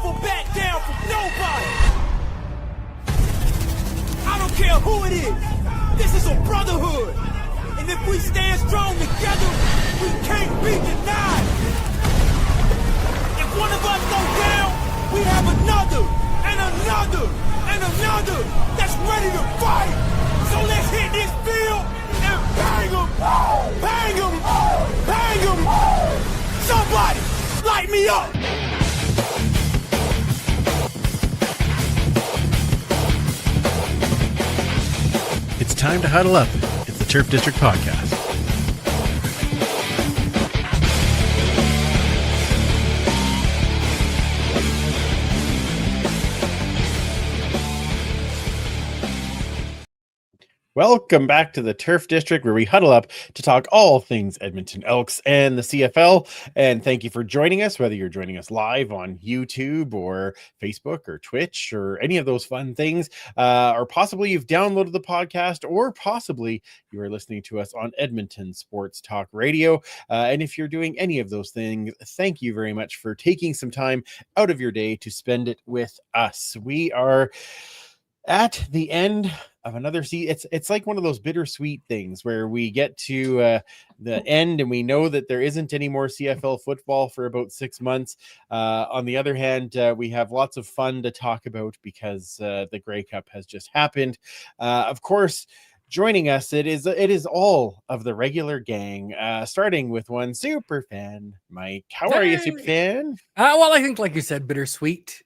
never back down from nobody. I don't care who it is. This is a brotherhood. And if we stand strong together, we can't be denied. If one of us goes down, we have another, and another, and another that's ready to fight. So let's hit this field and bang them, bang them, bang them. Somebody light me up. It's time to huddle up. It's the Turf District Podcast. Welcome back to the Turf District, where we huddle up to talk all things Edmonton Elks and the CFL. And thank you for joining us, whether you're joining us live on YouTube or Facebook or Twitch or any of those fun things, or possibly you've downloaded the podcast, or possibly you are listening to us on Edmonton Sports Talk Radio. And if you're doing any of those things, thank you very much for taking some time out of your day to spend it with us. We are at the end of another season. It's like one of those bittersweet things where we get to the end and we know that there isn't any more CFL football for about 6 months. On the other hand, we have lots of fun to talk about because the Grey Cup has just happened. Of course, joining us, it is all of the regular gang, starting with one super fan, Mike. How are you, super fan? Well, I think, like you said, bittersweet.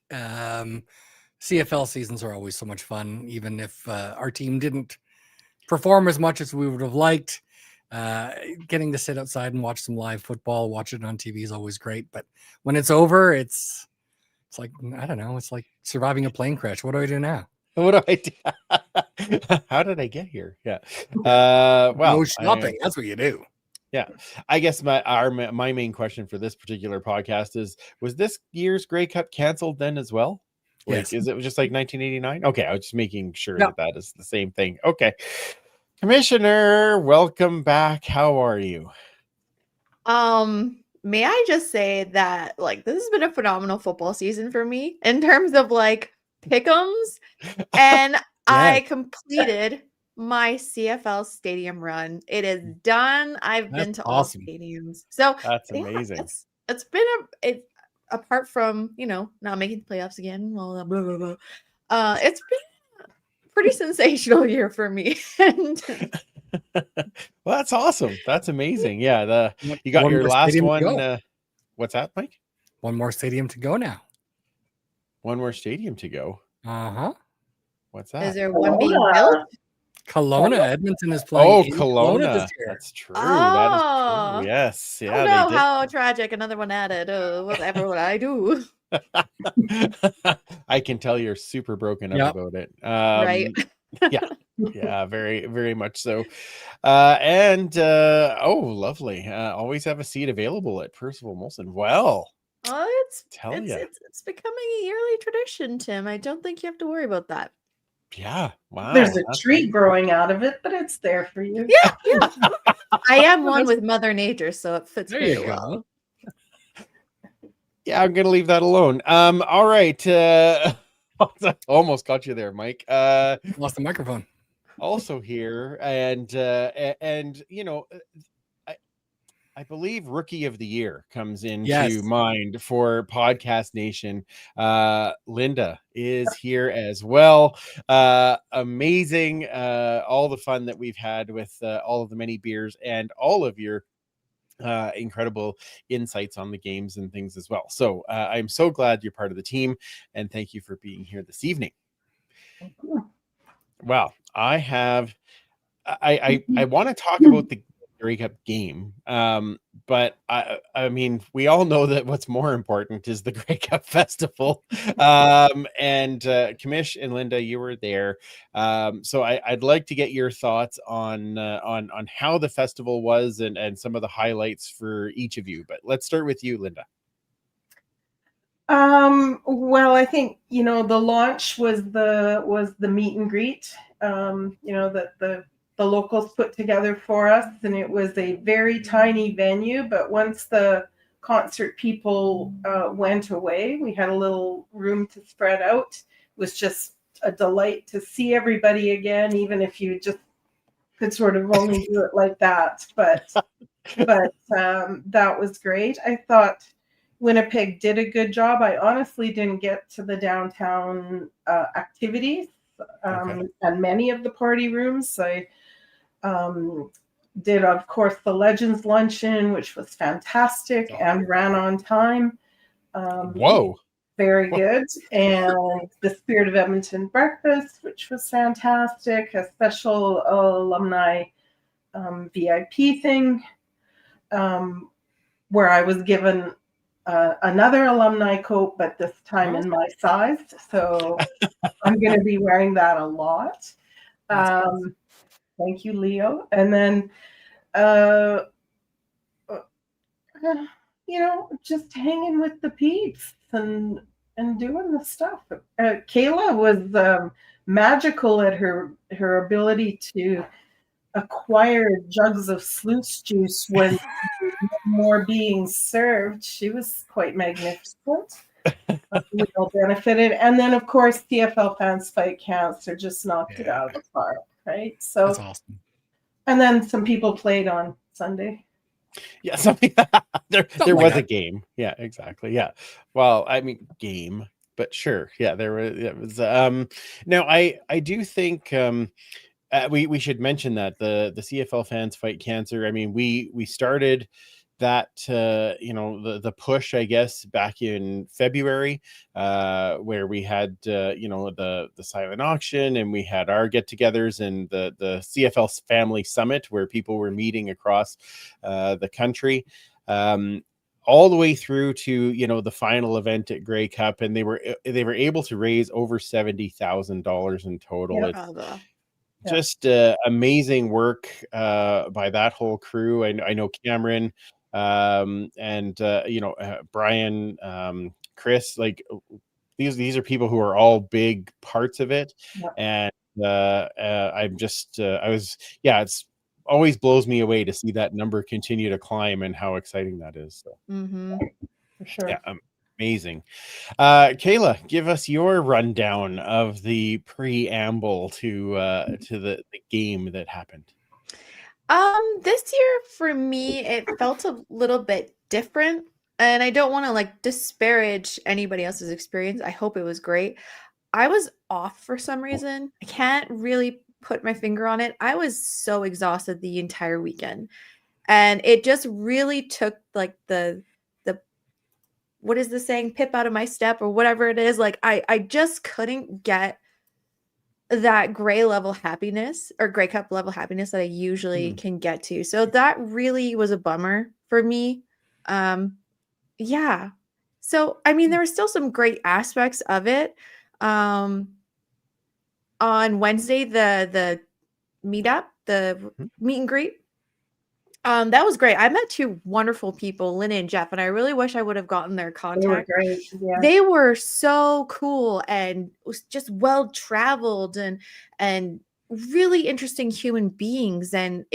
CFL seasons are always so much fun, even if our team didn't perform as much as we would have liked. Getting to sit outside and watch some live football, watch it on TV is always great. But when it's over, it's like, I don't know, it's like surviving a plane crash. What do I do now? What do I do? How did I get here? Yeah. Well, go shopping. That's what you do. Yeah. I guess my main question for this particular podcast is, was this year's Grey Cup canceled then as well? Like, yes. Is it just like 1989? Okay, I was just making sure that is the same thing. Okay. Commissioner, welcome back. How are you? May I just say that, like, this has been a phenomenal football season for me in terms of, like, pick'ems. And I completed my CFL stadium run. It is done. I've been to all stadiums. So that's amazing. It's been apart from, not making the playoffs again, well, blah, blah, blah. It's been a pretty sensational year for me. And well, that's awesome. That's amazing. Yeah, you got your last one. What's that, Mike? One more stadium to go now. One more stadium to go. Uh-huh. What's that? Is there one being built? Kelowna, Edmonton is playing. Oh, Kelowna. That's true. That is true. Yes. Yeah. Oh, no, how tragic. Another one added. Whatever would I do? I can tell you're super broken up about it. Right. Yeah. Very, very much so. And lovely. Always have a seat available at Percival Molson. Well, it's becoming a yearly tradition, Tim. I don't think you have to worry about that. Yeah. Wow. There's a tree growing out of it, but it's there for you. Yeah. I am one with Mother Nature, so it fits very well. Yeah, I'm gonna leave that alone. All right. Almost got you there, Mike. Lost the microphone. Also here, and I believe Rookie of the Year comes into mind for Podcast Nation. Linda is here as well. Amazing. All the fun that we've had with all of the many beers and all of your incredible insights on the games and things as well. So I'm so glad you're part of the team, and thank you for being here this evening. Well, I want to talk about the Grey Cup game. But I mean, we all know that what's more important is the Grey Cup Festival. And Kamish and Linda, you were there. So I'd like to get your thoughts on how the festival was and some of the highlights for each of you. But let's start with you, Linda. Well, I think, the launch was the meet and greet, that the locals put together for us, and it was a very tiny venue, but once the concert people went away. We had a little room to spread out. It was just a delight to see everybody again, even if you just could sort of only do it like that. But that was great. I thought Winnipeg did a good job. I honestly didn't get to the downtown activities and many of the party rooms. I did, of course, the Legends Luncheon, which was fantastic and ran on time. Whoa. Very good. And the Spirit of Edmonton breakfast, which was fantastic. A special alumni VIP thing where I was given another alumni coat, but this time in my size. So I'm going to be wearing that a lot. Thank you, Leo. And then, just hanging with the peeps and doing the stuff. Kayla was magical at her ability to acquire jugs of sluice juice when more being served. She was quite magnificent. We all benefited. And then, of course, TFL fans fight cancer just knocked it out of the park, right? So that's awesome. And then some people played on Sunday. Yeah, something there was a game. Yeah, exactly. Yeah. Well, I mean, game, but sure. Yeah, there was. Now, I do think we should mention that the CFL fans fight cancer. I mean, we started that the push, I guess, back in February, where we had the silent auction, and we had our get-togethers, and the CFL family summit where people were meeting across the country, all the way through to the final event at Grey Cup, and they were able to raise over $70,000 in total. It's just amazing work by that whole crew. I know Cameron and Brian, Chris, like these are people who are all big parts of it. And I'm just it's always blows me away to see that number continue to climb and how exciting that is. So for sure. Yeah, amazing. Kayla, give us your rundown of the preamble to the game that happened. This year for me, it felt a little bit different, and I don't want to disparage anybody else's experience. I hope it was great. I was off for some reason. I can't really put my finger on it. I was so exhausted the entire weekend, and it just really took the what is the saying, pip out of my step or whatever it is. I just couldn't get that Grey level happiness or Grey Cup level happiness that I usually can get to. So that really was a bummer for me. Yeah. So, I mean, there were still some great aspects of it. On Wednesday, the meetup, the meet and greet, that was great. I met two wonderful people, Lynn and Jeff, and I really wish I would have gotten their contact. They were great. Yeah. They were so cool and was just well traveled and really interesting human beings. And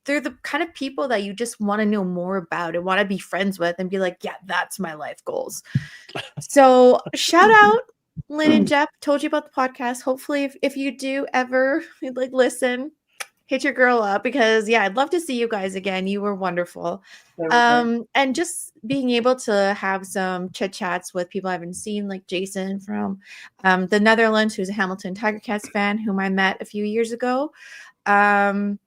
they're the kind of people that you just want to know more about and want to be friends with and be like, yeah, that's my life goals. So shout out Lynn and Jeff. Told you about the podcast. Hopefully if you do ever listen, hit your girl up, because I'd love to see you guys again. You were wonderful. And just being able to have some chit chats with people I haven't seen, like Jason from the Netherlands, who's a Hamilton Tiger Cats fan, whom I met a few years ago. And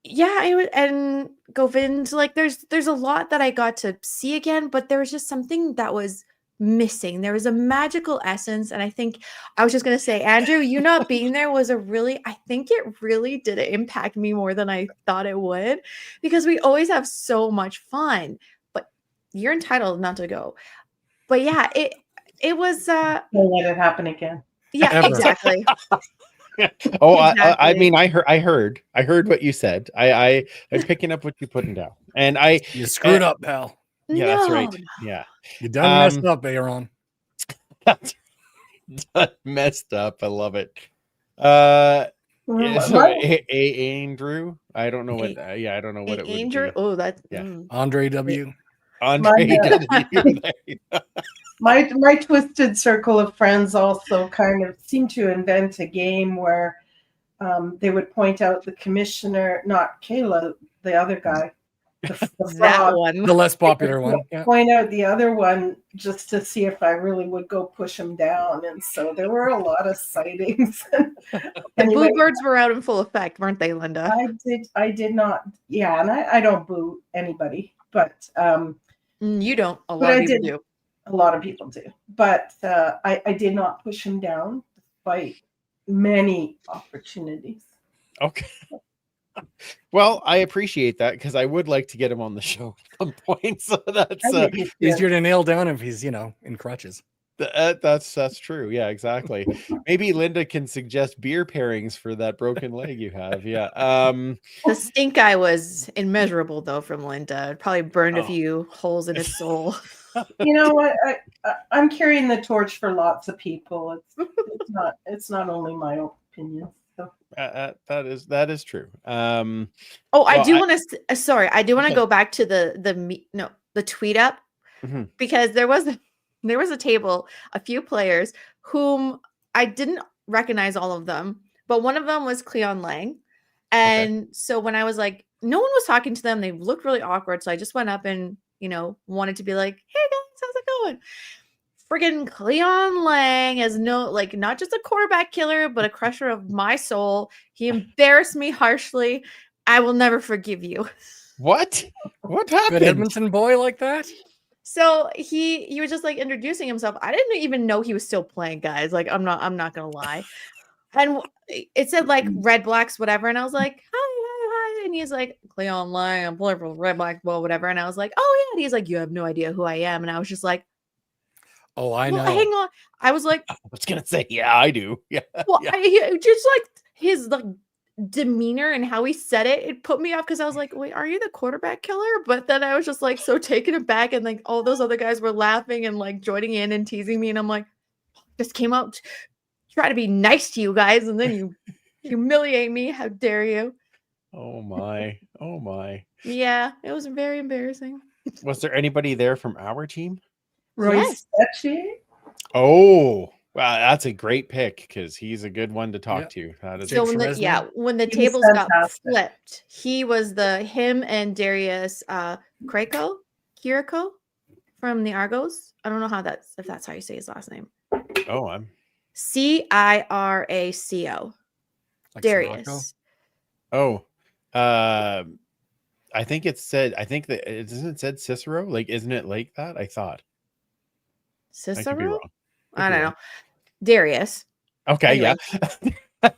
Govind, there's a lot that I got to see again, but there was just something that was missing. There was a magical essence, and I think I was just going to say, Andrew, you not being there was I think it really did impact me more than I thought it would, because we always have so much fun, but you're entitled not to go. But yeah, it was don't let it happen again. Yeah, Ever. exactly. Exactly. I mean, I heard what you said. I'm picking up what you're putting down, and you screwed up, pal. Yeah, No. that's right. Yeah, You done messed up, Aaron. That's messed up. I love it. Yeah, so Andrew. I don't know what. Yeah, I don't know what it would Andrew. be. Oh, that's Yeah. Andre W. Andre W. My twisted circle of friends also kind of seem to invent a game where they would point out the commissioner, not Kayla, the other guy, the that frog. one. The less popular one. Yeah. Point out the other one just to see if I really would go push him down. And so there were a lot of sightings. The Anyway, boo birds were out in full effect, weren't they, Linda? I did not. Yeah, and I don't boo anybody, but You don't. A but lot I of people did. do. A lot of people do, but I did not push him down despite many opportunities. Okay. Well, I appreciate that because I would like to get him on the show at some point. So that's I think it's good. Easier to nail down if he's, in crutches. that's true. Yeah, exactly. Maybe Linda can suggest beer pairings for that broken leg you have. Yeah. The stink eye was immeasurable, though, from Linda. It probably burned a Oh. few holes in his soul. You know what? I'm carrying the torch for lots of people. It's not only my opinion. So. that is true. I well, do want to. Sorry, I do want to Okay. go back to the tweet up Mhm. because there was a table, a few players whom I didn't recognize all of them, but one of them was Cleon Lang, and so when I was like, no one was talking to them, they looked really awkward, so I just went up and wanted to be like, hey guys, how's it going? Friggin' Cleon Lang is not just a quarterback killer, but a crusher of my soul. He embarrassed me harshly. I will never forgive you. What happened? Good Edmonton boy like that? So he was just like introducing himself. I didn't even know he was still playing, guys. Like I'm not gonna lie. And it said like Red Blacks, whatever. And I was like, hi. And he's like, Cleon Lang, I'm playing for Red Blacks, well, whatever. And I was like, oh yeah. And he's like, you have no idea who I am. And I was just like, Oh, I know. hang on. I was like, I was gonna say, yeah, I do. Yeah. well, yeah. just like his demeanor and how he said it put me off because I was like, wait, are you the quarterback killer? But then I was just like so taken aback, and like all those other guys were laughing and like joining in and teasing me, and I'm like, just came out to try to be nice to you guys, and then you humiliate me. How dare you? Oh my. Yeah, it was very embarrassing. Was there anybody there from our team? Royce Etche? Oh, wow, that's a great pick because he's a good one to talk to. That is So Jake when the He was tables got fantastic. flipped, he was him and Darius Kiriko from the Argos. I don't know if that's how you say his last name. Oh, I'm Ciraco. Like Darius. oh. I think it said that it doesn't said Cicero. Like, isn't it like that? I thought. I could be Cicero? wrong. I don't know. Darius. Okay, Anyway. yeah.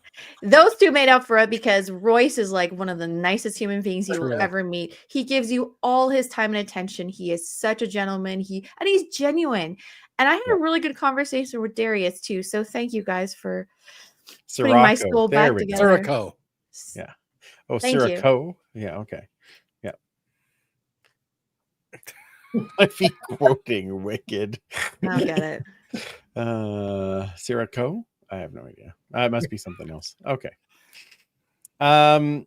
Those two made up for it because Royce is like one of the nicest human beings you will True. ever meet. He gives you all his time and attention. He is such a gentleman. He's genuine. And I had a really good conversation with Darius too. So thank you guys for putting my Sirocco. soul There back we go. together. Sirico. Yeah. Oh, Thank you. Sirocco. Yeah. Okay. Yeah. I be quoting Wicked. I'll get it. Sirocco. I have no idea. It must be something else. Okay. Oh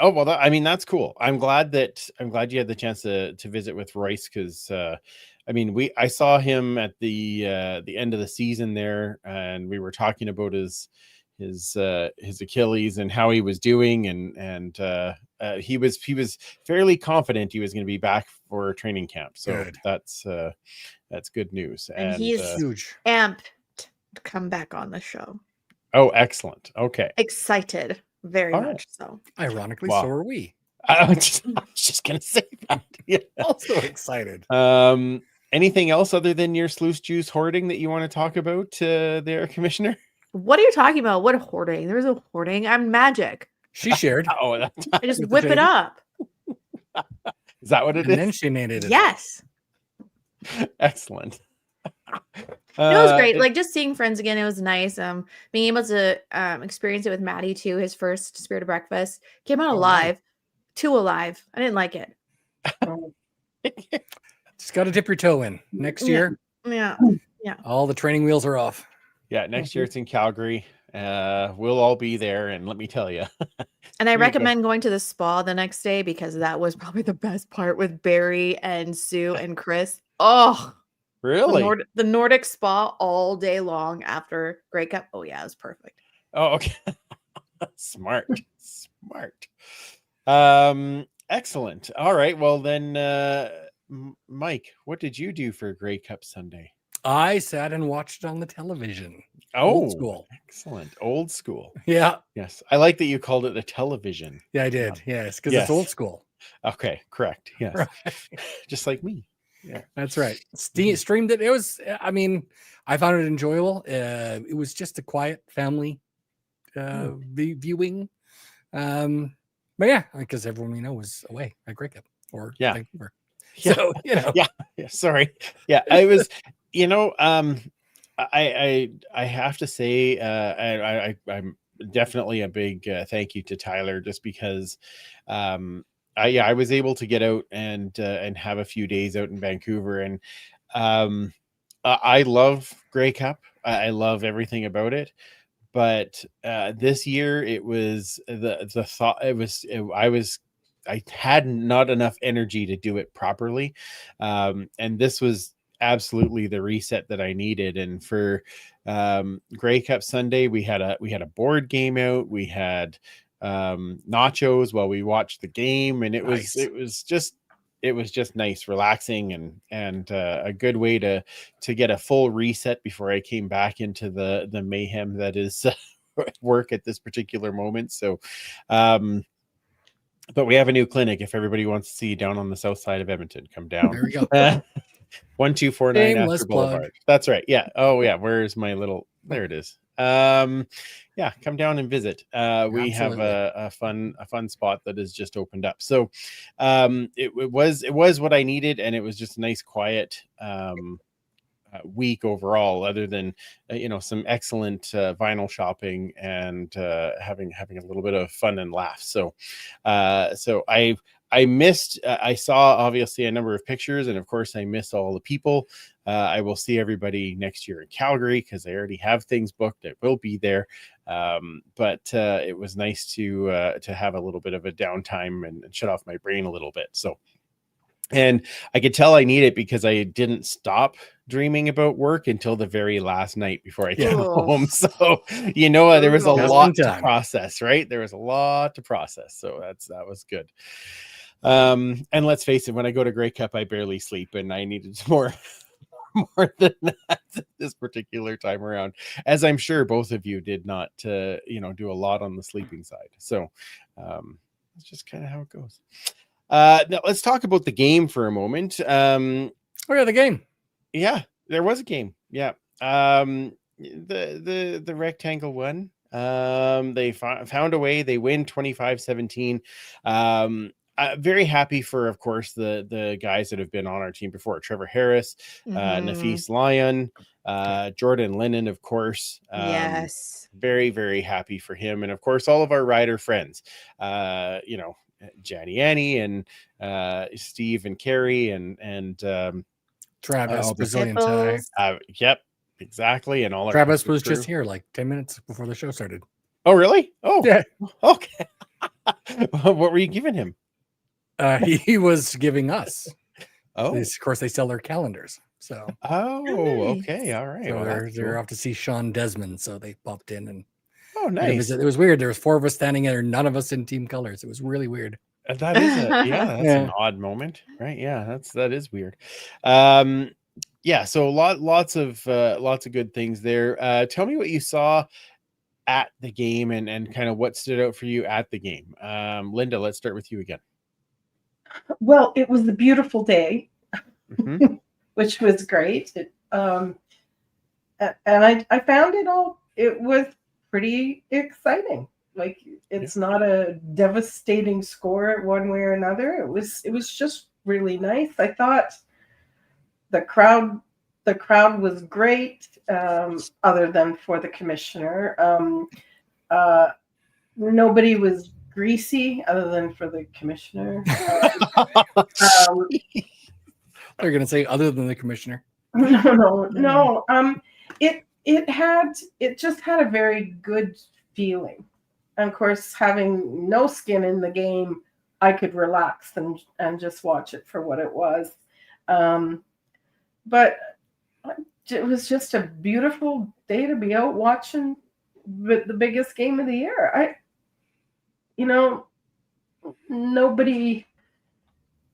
well, that's cool. I'm glad you had the chance to visit with Royce because I saw him at the end of the season there, and we were talking about his Achilles and how he was doing, and he was fairly confident he was going to be back for training camp. So Good. that's good news. And he's Huge. amped to come back on the show. Oh, excellent. Okay. Excited. Very All much so. Ironically, Wow. so are we. I was just gonna say that. Yeah. Also excited. Anything else other than your sluice juice hoarding that you want to talk about, there, Commissioner? What are you talking about? What hoarding? There's no hoarding. I'm magic. She shared. Oh, that's, I just With the whip it table. up. is that what it And is? then she named it. Yes. Excellent. It was great. Like just seeing friends again, it was nice. Being able to experience it with Maddie too. His first Spirit of Breakfast came out alive, too alive. I didn't like it. Just got to dip your toe in. Next year, Yeah. all the training wheels are off. Yeah, next year it's in Calgary, We'll all be there, and let me tell you. And I Here you go. recommend going to the spa the next day because that was probably the best part with Barry and Sue and Chris. Oh, Really? the Nordic spa all day long after Grey Cup. Oh yeah, it was perfect. Oh, okay. Smart. Excellent. All right. Well, then, Mike, what did you do for Grey Cup Sunday? I sat and watched it on the television. Oh, Old school. Excellent. Old school. Yeah. Yes. I like that you called it a television. Yeah, I did. Yes, because Yes. it's old school. Okay. Correct. Yes. Right. Just like me. Yeah. That's right. Streamed it. It was, I mean, I found it enjoyable. It was just a quiet family viewing. But yeah, because everyone we know was away at Grey Cup or Vancouver. Yeah. So, Yeah. Sorry. Yeah. I was, I have to say, I'm definitely a big thank you to Tyler, just because, I was able to get out and have a few days out in Vancouver, and I love Grey Cup. I love everything about it. But this year it was the thought, I had not enough energy to do it properly. And this was absolutely the reset that I needed. And for Grey Cup Sunday, we had a board game out. We had nachos while we watched the game, and it was just nice, relaxing, and a good way to get a full reset before I came back into the mayhem that is work at this particular moment. So, but we have a new clinic. If everybody wants to see you down on the south side of Edmonton, come down. there we go. 1249 Shameless Astor Boulevard. plug. That's right. Yeah. Oh yeah. Where's my little? There it is. Yeah, come down and visit. We have a fun spot that has just opened up. So it was what I needed, and it was just a nice quiet week overall, other than some excellent vinyl shopping and having a little bit of fun and laughs. So I missed, I saw obviously a number of pictures, and of course I missed all the people. I will see everybody next year in Calgary because I already have things booked. I will be there. But it was nice to have a little bit of a downtime and shut off my brain a little bit. So, and I could tell I need it because I didn't stop dreaming about work until the very last night before I came home. So, there was a lot to process, right? There was a lot to process. So that was good. And let's face it, when I go to Grey Cup, I barely sleep, and I needed more than that this particular time around, as I'm sure both of you did not do a lot on the sleeping side. So that's just kind of how it goes. Now let's talk about the game for a moment. The game. Yeah, there was a game. Yeah. The Rectangle won. They found a way. They win 25-17. Very happy for, of course, the guys that have been on our team before: Trevor Harris, Nafis Lyon, Jordan Lennon, of course. Yes. Very, very happy for him. And of course, all of our rider friends, Janny Annie and Steve and Carrie and Travis, Brazilian tie. Yep, exactly. And all Travis was just here like 10 minutes before the show started. Oh, really? Oh, yeah. Okay. What were you giving him? He was giving us. Oh, of course, they sell their calendars. So. Oh, okay, all right. So well, they're off to see Sean Desmond, so they popped in and. Oh, nice. It was weird. There was 4 of us standing there, none of us in team colors. It was really weird. That is an odd moment, right? Yeah, that is weird. Yeah, so lots of good things there. Tell me what you saw at the game and kind of what stood out for you at the game. Linda, let's start with you again. Well, it was a beautiful day, which was great. And I found it was pretty exciting. Like, it's not a devastating score one way or another. It was just really nice. I thought the crowd was great, other than for the commissioner. Nobody was greasy other than for the commissioner. They're going to say other than the commissioner. No. it just had a very good feeling. And of course, having no skin in the game, I could relax and just watch it for what it was. But it was just a beautiful day to be out watching the biggest game of the year. Nobody,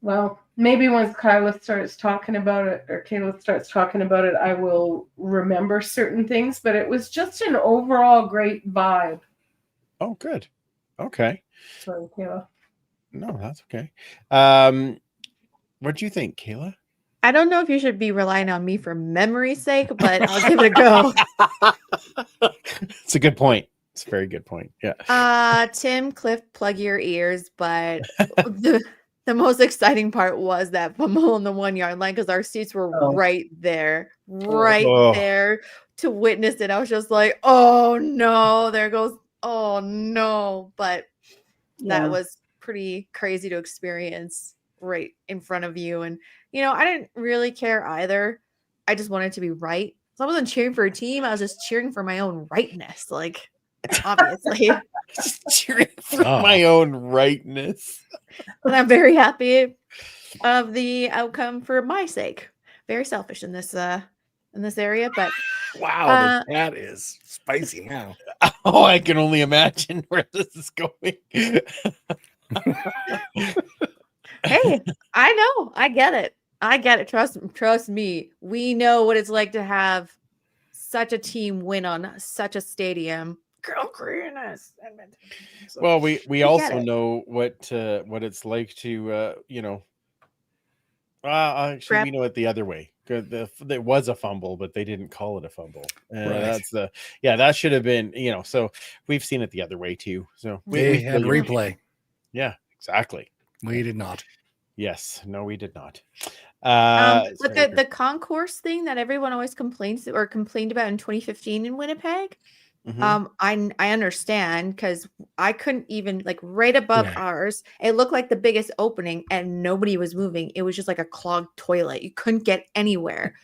well, maybe once Kyla starts talking about it or Kayla starts talking about it, I will remember certain things, but it was just an overall great vibe. Oh, good. Okay. Sorry, Kayla. No, that's okay. What do you think, Kayla? I don't know if you should be relying on me for memory's sake, but I'll give it a go. It's a good point. It's a very good point. Yeah. Tim, Cliff, plug your ears, but the most exciting part was that fumble on the 1 yard line because our seats were right there to witness it. I was just like, oh no, there goes, oh no. But that was pretty crazy to experience right in front of you. And, I didn't really care either. I just wanted to be right. So I wasn't cheering for a team. I was just cheering for my own rightness. Like, obviously. Just cheering for my own rightness. And I'm very happy of the outcome for my sake. Very selfish in this area, but wow, that is spicy now. Oh, I can only imagine where this is going. Hey, I know. I get it. Trust me. We know what it's like to have such a team win on such a stadium. Girl, greenness. Well, we also know what it's like to actually we know it the other way. It was a fumble, but they didn't call it a fumble. Right. That should have been, so we've seen it the other way too. So we had replay. Yeah, exactly. We did not. Yes, no, we did not. But the concourse thing that everyone always complained about in 2015 in Winnipeg, I understand because I couldn't even right above ours. It looked like the biggest opening, and nobody was moving. It was just like a clogged toilet. You couldn't get anywhere,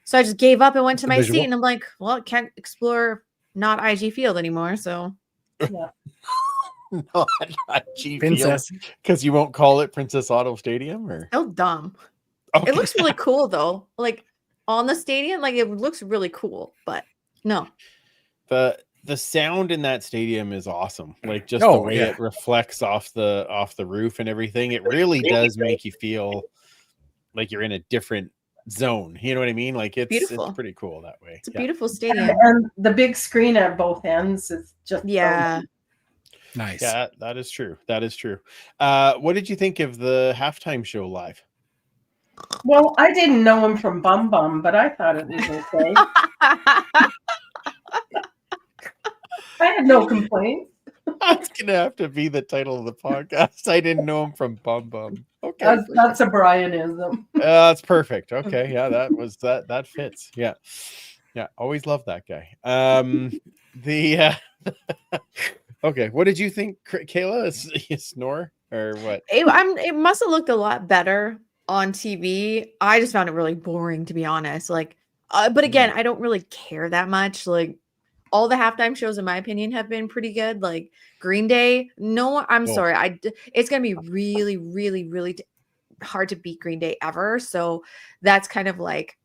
so I just gave up and went to my seat. And I'm like, well, I can't explore not IG Field anymore. So yeah. Not IG Princess, because you won't call it Princess Auto Stadium, or so dumb. Okay. It looks really cool though. Like on the stadium, it looks really cool. But no, the sound in that stadium is awesome. Like just the way it reflects off the roof and everything. It really does make you feel like you're in a different zone. You know what I mean? Like it's beautiful. It's pretty cool that way. It's a beautiful stadium, and the big screen at both ends is just nice. Yeah, that is true. That is true. What did you think of the halftime show live? Well, I didn't know him from Bum Bum, but I thought it was okay. I had no complaints. That's gonna have to be the title of the podcast. I didn't know him from Bum Bum. Okay, that's a Brianism. That's perfect. Okay, yeah, that fits. Yeah, always love that guy. Okay, what did you think, Kayla? Is snore or what? It must have looked a lot better on TV. I just found it really boring, to be honest. But again, I don't really care that much. Like all the halftime shows, in my opinion, have been pretty good. Like Green Day. No, I'm sorry. It's gonna be really, really, really hard to beat Green Day ever. So that's kind of like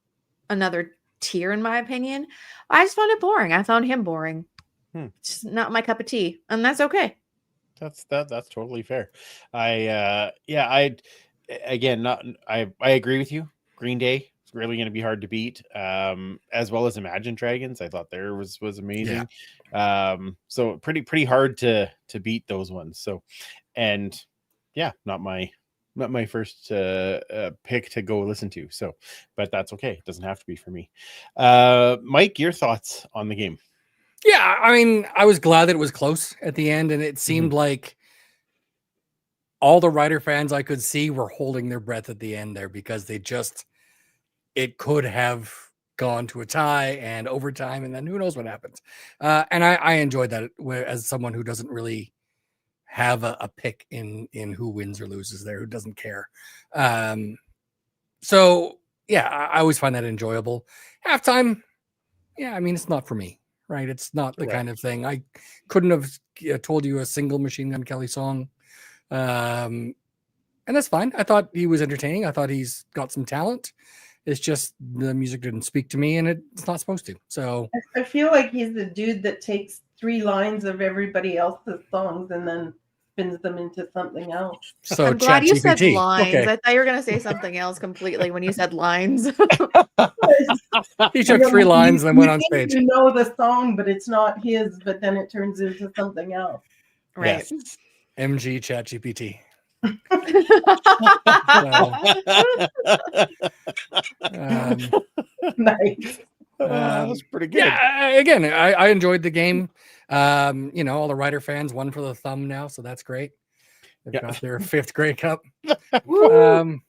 another tier, in my opinion. I just found it boring. I found him boring. It's just not my cup of tea, and that's okay. That's totally fair. I agree with you. Green Day is really going to be hard to beat, as well as Imagine Dragons. I thought there was amazing. So pretty hard to beat those ones. So, and not my first pick to go listen to. So, but that's okay. It doesn't have to be for me. Mike, your thoughts on the game? Yeah, I mean, I was glad that it was close at the end, and it seemed like all the Rider fans I could see were holding their breath at the end there because it could have gone to a tie and overtime, and then who knows what happens. And I enjoyed that as someone who doesn't really have a pick in who wins or loses there, who doesn't care. So yeah, I always find that enjoyable. Halftime, yeah, I mean, it's not for me, right? It's not the Right. kind of thing. I couldn't have told you a single Machine Gun Kelly song. And that's fine. I thought he was entertaining. I thought he's got some talent. It's just the music didn't speak to me, and it's not supposed to. So I feel like he's the dude that takes 3 lines of everybody else's songs and then spins them into something else. so I'm glad you said ChatGPT. lines. Okay. I thought you were gonna say something else completely when you said lines. He took 3 lines and then went on You think stage. you know the song, but it's not his, but then it turns into something else. Right. Yes. MG ChatGPT. Nice. That was pretty good. Yeah, again, I enjoyed the game. All the Rider fans won for the thumb now, so that's great. They've Yeah. got their 5th Grey Cup. Woo!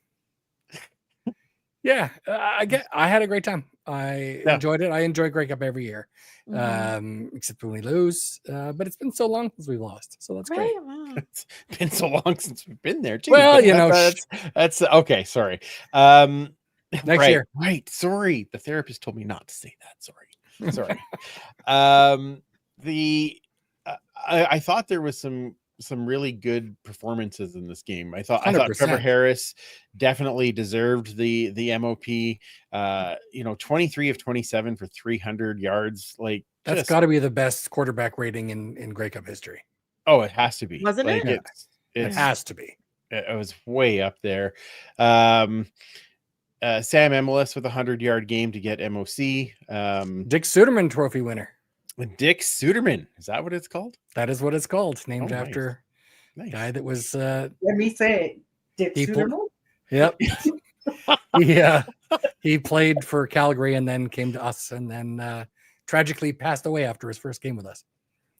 Yeah, I had a great time. I Yeah. enjoyed it. I enjoy Grey Cup every year, Mhm. except when we lose. But it's been so long since we've lost, so that's great. Right. Wow. It's been so long since we've been there too. Well, but that's okay. Sorry. Next right, year. right. Sorry, the therapist told me not to say that. Sorry. I thought there was some really good performances in this game. I thought Trevor 100%. Harris definitely deserved the MOP. 23 of 27 for 300 yards. Like, That's got to be the best quarterback rating in Grey Cup history. oh, it has to be. Wasn't like, it? It has to be. It was way up there. Sam Emelis with a 100-yard game to get MOC. Dick Suderman Trophy winner. Dick Suderman. Is that what it's called? That is what it's called. Named Oh, nice. after Nice. guy that was Let me say it. Dick Suderman? Yep. He played for Calgary and then came to us and then tragically passed away after his first game with us.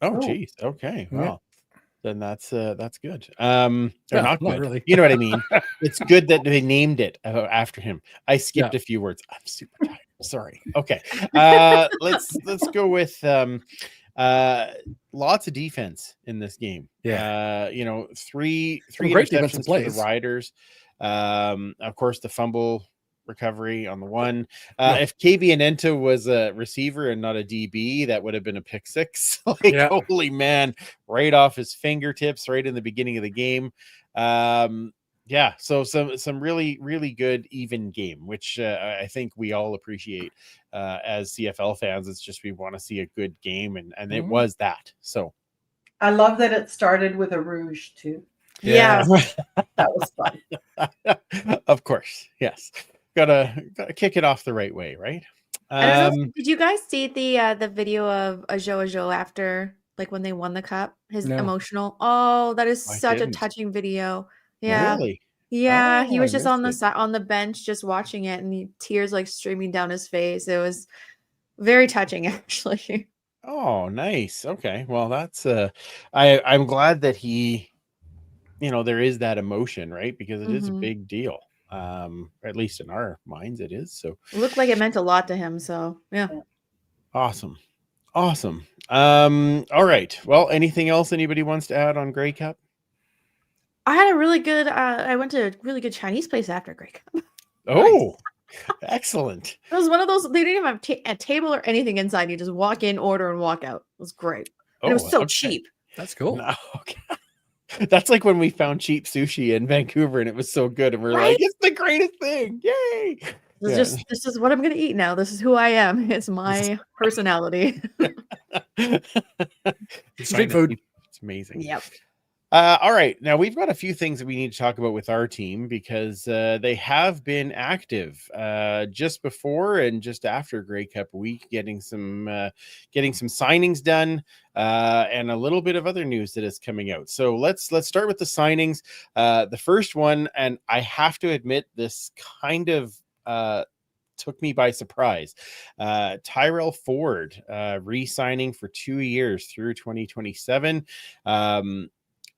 Oh, geez. Okay. Yeah. Well, then that's good. Or Yeah, not not good. really. You know what I mean? It's good that they named it after him. I skipped a few words. I'm super tired. Sorry. Okay. Let's go with lots of defense in this game. Yeah. Three great interceptions defensive for the plays. Riders. Of course, the fumble recovery on the one. Yeah. If KB Anenta was a receiver and not a DB, that would have been a pick six. Holy man, right off his fingertips, right in the beginning of the game. So some really, really good even game, which I think we all appreciate as CFL fans. It's just we want to see a good game, and it was that. So I love that it started with a rouge too. Yeah. That was fun. Of course, yes. Gotta kick it off the right way, right? I don't know. Did you guys see the video of Ajo after, like, when they won the cup? His emotional. Oh, that is such a touching video. Yeah. Really? Yeah. He Oh, was I just on the missed side on the bench just watching it, and tears like streaming down his face. It was very touching, actually. Oh, nice. Okay. Well, that's I'm glad that he, there is that emotion, right? Because it is a big deal. At least in our minds it is. So it looked like it meant a lot to him. So yeah. Awesome. All right. Well, anything else anybody wants to add on Grey Cup? I had a really good I went to a really good Chinese place after Grey Cup. Oh, excellent. It was one of those, they didn't even have a table or anything inside. You just walk in, order, and walk out. It was great. And it was so cheap. That's cool. No, okay. That's like when we found cheap sushi in Vancouver and it was so good and we're like, it's the greatest thing. Yay. This is what I'm going to eat now. This is who I am. It's my personality. Street food. It's amazing. Yep. All right. Now we've got a few things that we need to talk about with our team because they have been active just before and just after Grey Cup week, getting some signings done and a little bit of other news that is coming out. So let's start with the signings. The first one, and I have to admit, this kind of took me by surprise. Tyrell Ford re-signing for 2 years through 2027.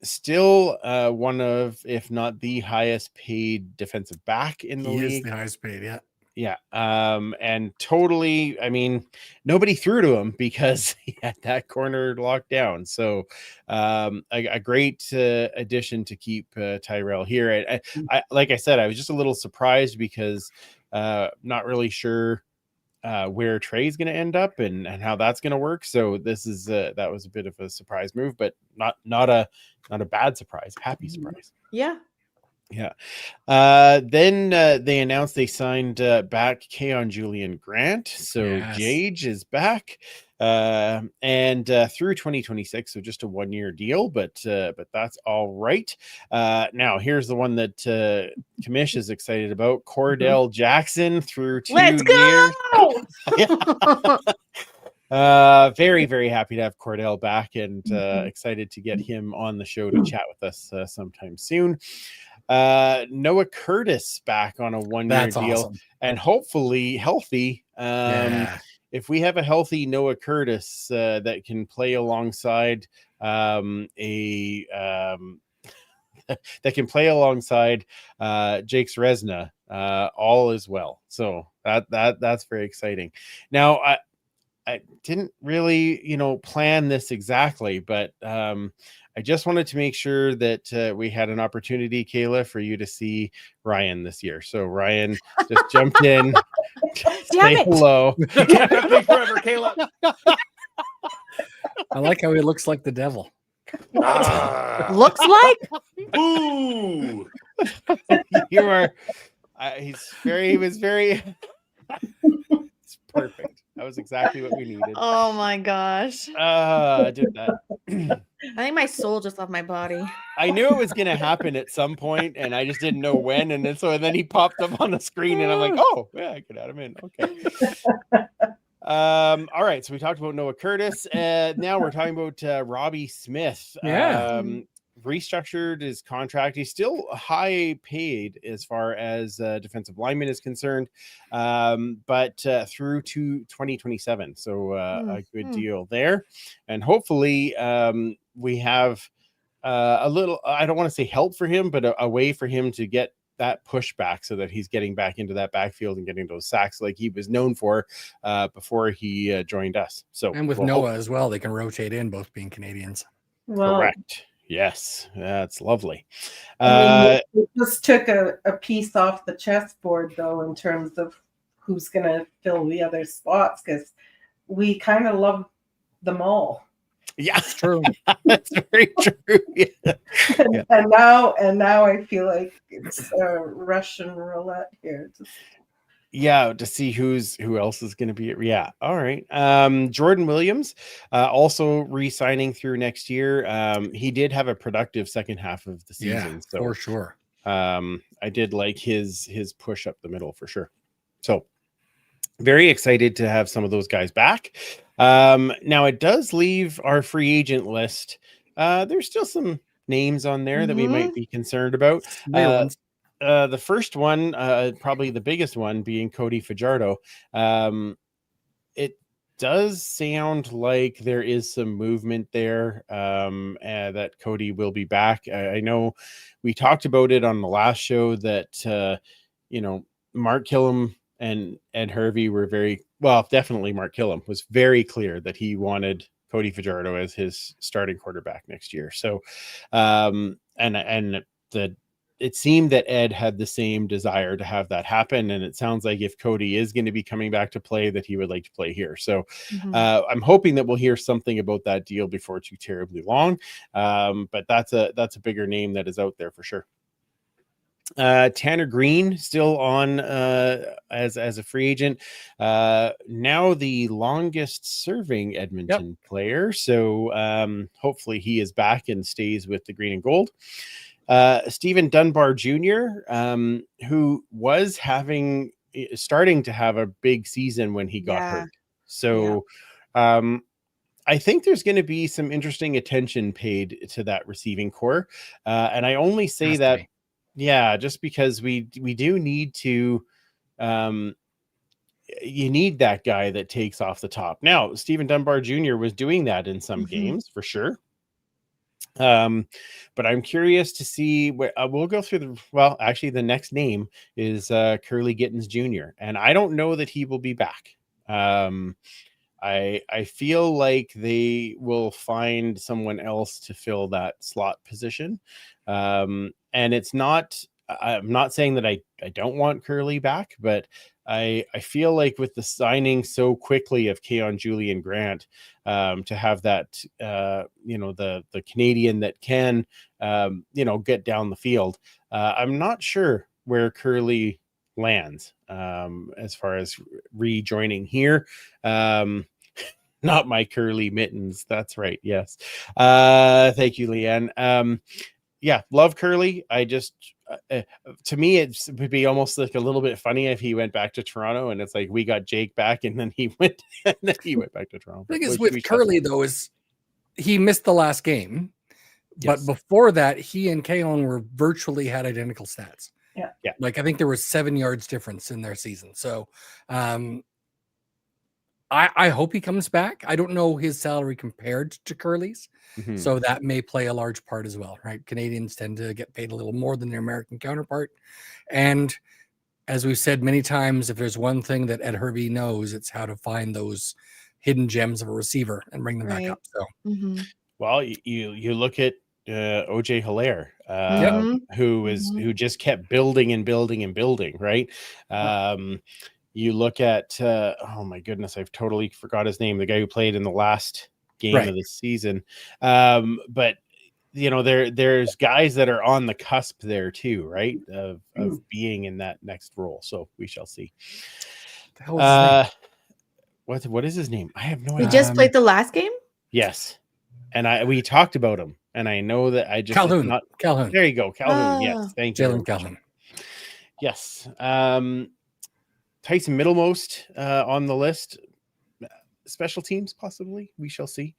Still one of, if not the highest paid defensive back in the league. He is the highest paid, yeah. Yeah. And totally, I mean, nobody threw to him because he had that corner locked down. So a great addition to keep Tyrell here. I like I said, I was just a little surprised because not really sure where Trey's going to end up and how that's going to work. So this is that was a bit of a surprise move, but not a bad surprise. Happy surprise. Yeah. Yeah. Then they announced they signed back Keon Julian Grant. So Yes. Jage is back. And through 2026, so just a 1-year deal, but that's all right. Now here's the one that Kamish is excited about: Cordell Jackson through 2 Let's years. go. Very, very happy to have Cordell back, and excited to get him on the show to chat with us sometime soon. Noah Curtis back on a 1-year That's deal, awesome. and hopefully healthy. Yeah. If we have a healthy Noah Curtis that can play alongside that can play alongside Jake Resna, all is well. So that's very exciting. Now I didn't really, plan this exactly, but I just wanted to make sure that we had an opportunity, Kayla, for you to see Ryan this year. So Ryan just jumped in. Say it. hello. Can't have me forever, Caleb. I like how he looks like the devil. Looks like. Ooh. You are. He was very. It's perfect. That was exactly what we needed. Oh my gosh. I did that. I think my soul just left my body. I knew it was going to happen at some point, and I just didn't know when. And then he popped up on the screen, and I'm like, oh, yeah, I could add him in. Okay. All right. So we talked about Noah Curtis. Now we're talking about Robbie Smith. Yeah. Restructured his contract. He's still high paid as far as defensive lineman is concerned, but through to 2027. So a good deal there. And hopefully we have a little, I don't want to say help for him, but a way for him to get that pushback so that he's getting back into that backfield and getting those sacks like he was known for before he joined us. So, And with Noah as well, they can rotate in, both being Canadians. Well, correct. Yes, that's lovely. I mean, it just took a piece off the chessboard, though, in terms of who's going to fill the other spots, because we kind of love them all. Yeah, It's true. that's very true. Yeah. And now I feel like it's Russian roulette here. Yeah, to see who else is going to be. Yeah. All right. Jordan Williams also re-signing through next year. He did have a productive second half of the season. Yeah, for sure. I did like his push up the middle for sure. So very excited to have some of those guys back. Now it does leave our free agent list. There's still some names on there that we might be concerned about. The first one, probably the biggest one, being Cody Fajardo. It does sound like there is some movement there, that Cody will be back. I know we talked about it on the last show that, Mark Killam and Ed Hervey were definitely Mark Killam was very clear that he wanted Cody Fajardo as his starting quarterback next year. So, it seemed that Ed had the same desire to have that happen. And it sounds like if Cody is going to be coming back to play, that he would like to play here. So I'm hoping that we'll hear something about that deal before too terribly long. But that's a bigger name that is out there for sure. Tanner Green still on as a free agent. Now the longest serving Edmonton player. So hopefully he is back and stays with the green and gold. Stephen Dunbar Jr., who was starting to have a big season when he got hurt. So I think there's going to be some interesting attention paid to that receiving core. And I only say that, just because we do need to, you need that guy that takes off the top. Now, Stephen Dunbar Jr. was doing that in some games for sure. But I'm curious to see where we'll go through the next name is Curly Gittens Jr. And I don't know that he will be back. I feel like they will find someone else to fill that slot position. And I'm not saying that I don't want Curly back, but I feel like with the signing so quickly of Keon Julian Grant, to have that, the Canadian that can, get down the field. I'm not sure where Curly lands as far as rejoining here. Not my curly mittens. That's right. Yes. Thank you, Leanne. Yeah, love Curly. I just, to me, it would be almost like a little bit funny if he went back to Toronto, and it's like we got Jake back, and then he went, back to Toronto. The thing is which we with shall Curly see. though is he missed the last game, Yes. but before that, he and Kalen were virtually had identical stats. Yeah. Yeah. Like I think there was 7 yards difference in their season. So I hope he comes back. I don't know his salary compared to Curly's. Mhm. So that may play a large part as well, right? Canadians tend to get paid a little more than their American counterpart. And as we've said many times, if there's one thing that Ed Hervey knows, it's how to find those hidden gems of a receiver and bring them back Right. up. So Mhm. Well, you look at OJ Hilaire, Mhm. who just kept building and building and building, right? You look at oh my goodness, I've totally forgot his name, the guy who played in the last game Right. of the season. But there's guys that are on the cusp there too, right? Of being in that next role. So we shall see. the hell was his name? What is his name? I have no He idea. just played the last game? Yes. And we talked about him, and I know that I just Calhoun. not. Calhoun. There you go, Calhoun. Oh. Yes, thank you. very Jalen much. Calhoun. Yes. Tyson Middlemost on the list. Special teams, possibly. We shall see.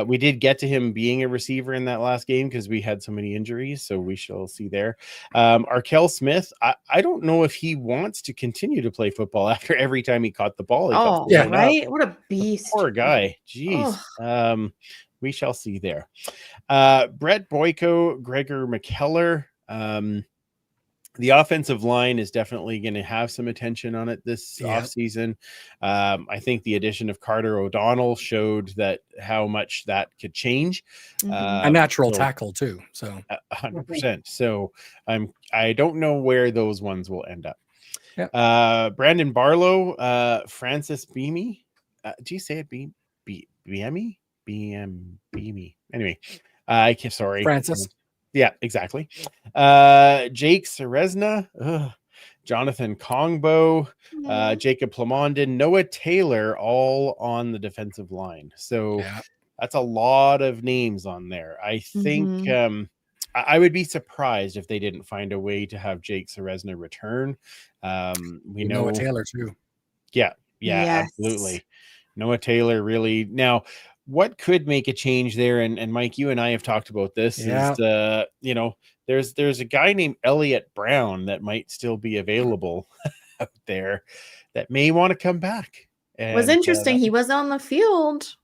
We did get to him being a receiver in that last game because we had so many injuries, so we shall see there. Arkell Smith, I don't know if he wants to continue to play football after every time he caught the ball. He got Oh, Yeah. blown up. right. What a beast. Poor guy. Jeez. Ugh. We shall see there. Brett Boyko, Gregor McKellar. The offensive line is definitely going to have some attention on it this offseason. I think the addition of Carter O'Donnell showed that how much that could change. Mhm. A natural tackle too. So 100%. So I don't know where those ones will end up. Yep. Brandon Barlow, Francis Beamy. Do you say it Beamy? Beamy. Anyway, I can't. Sorry, Francis. Yeah, exactly. Jake Serezna, Jonathan Kongbo, Jacob Plamondon, Noah Taylor, all on the defensive line. So that's a lot of names on there. I think I would be surprised if they didn't find a way to have Jake Serezna return. We know Noah Taylor too. Yeah, Yes. absolutely. Noah Taylor really now. What could make a change there? And Mike, you and I have talked about this. Yeah. Is there's a guy named Elliot Brown that might still be available out there that may want to come back. It was interesting. He was on the field.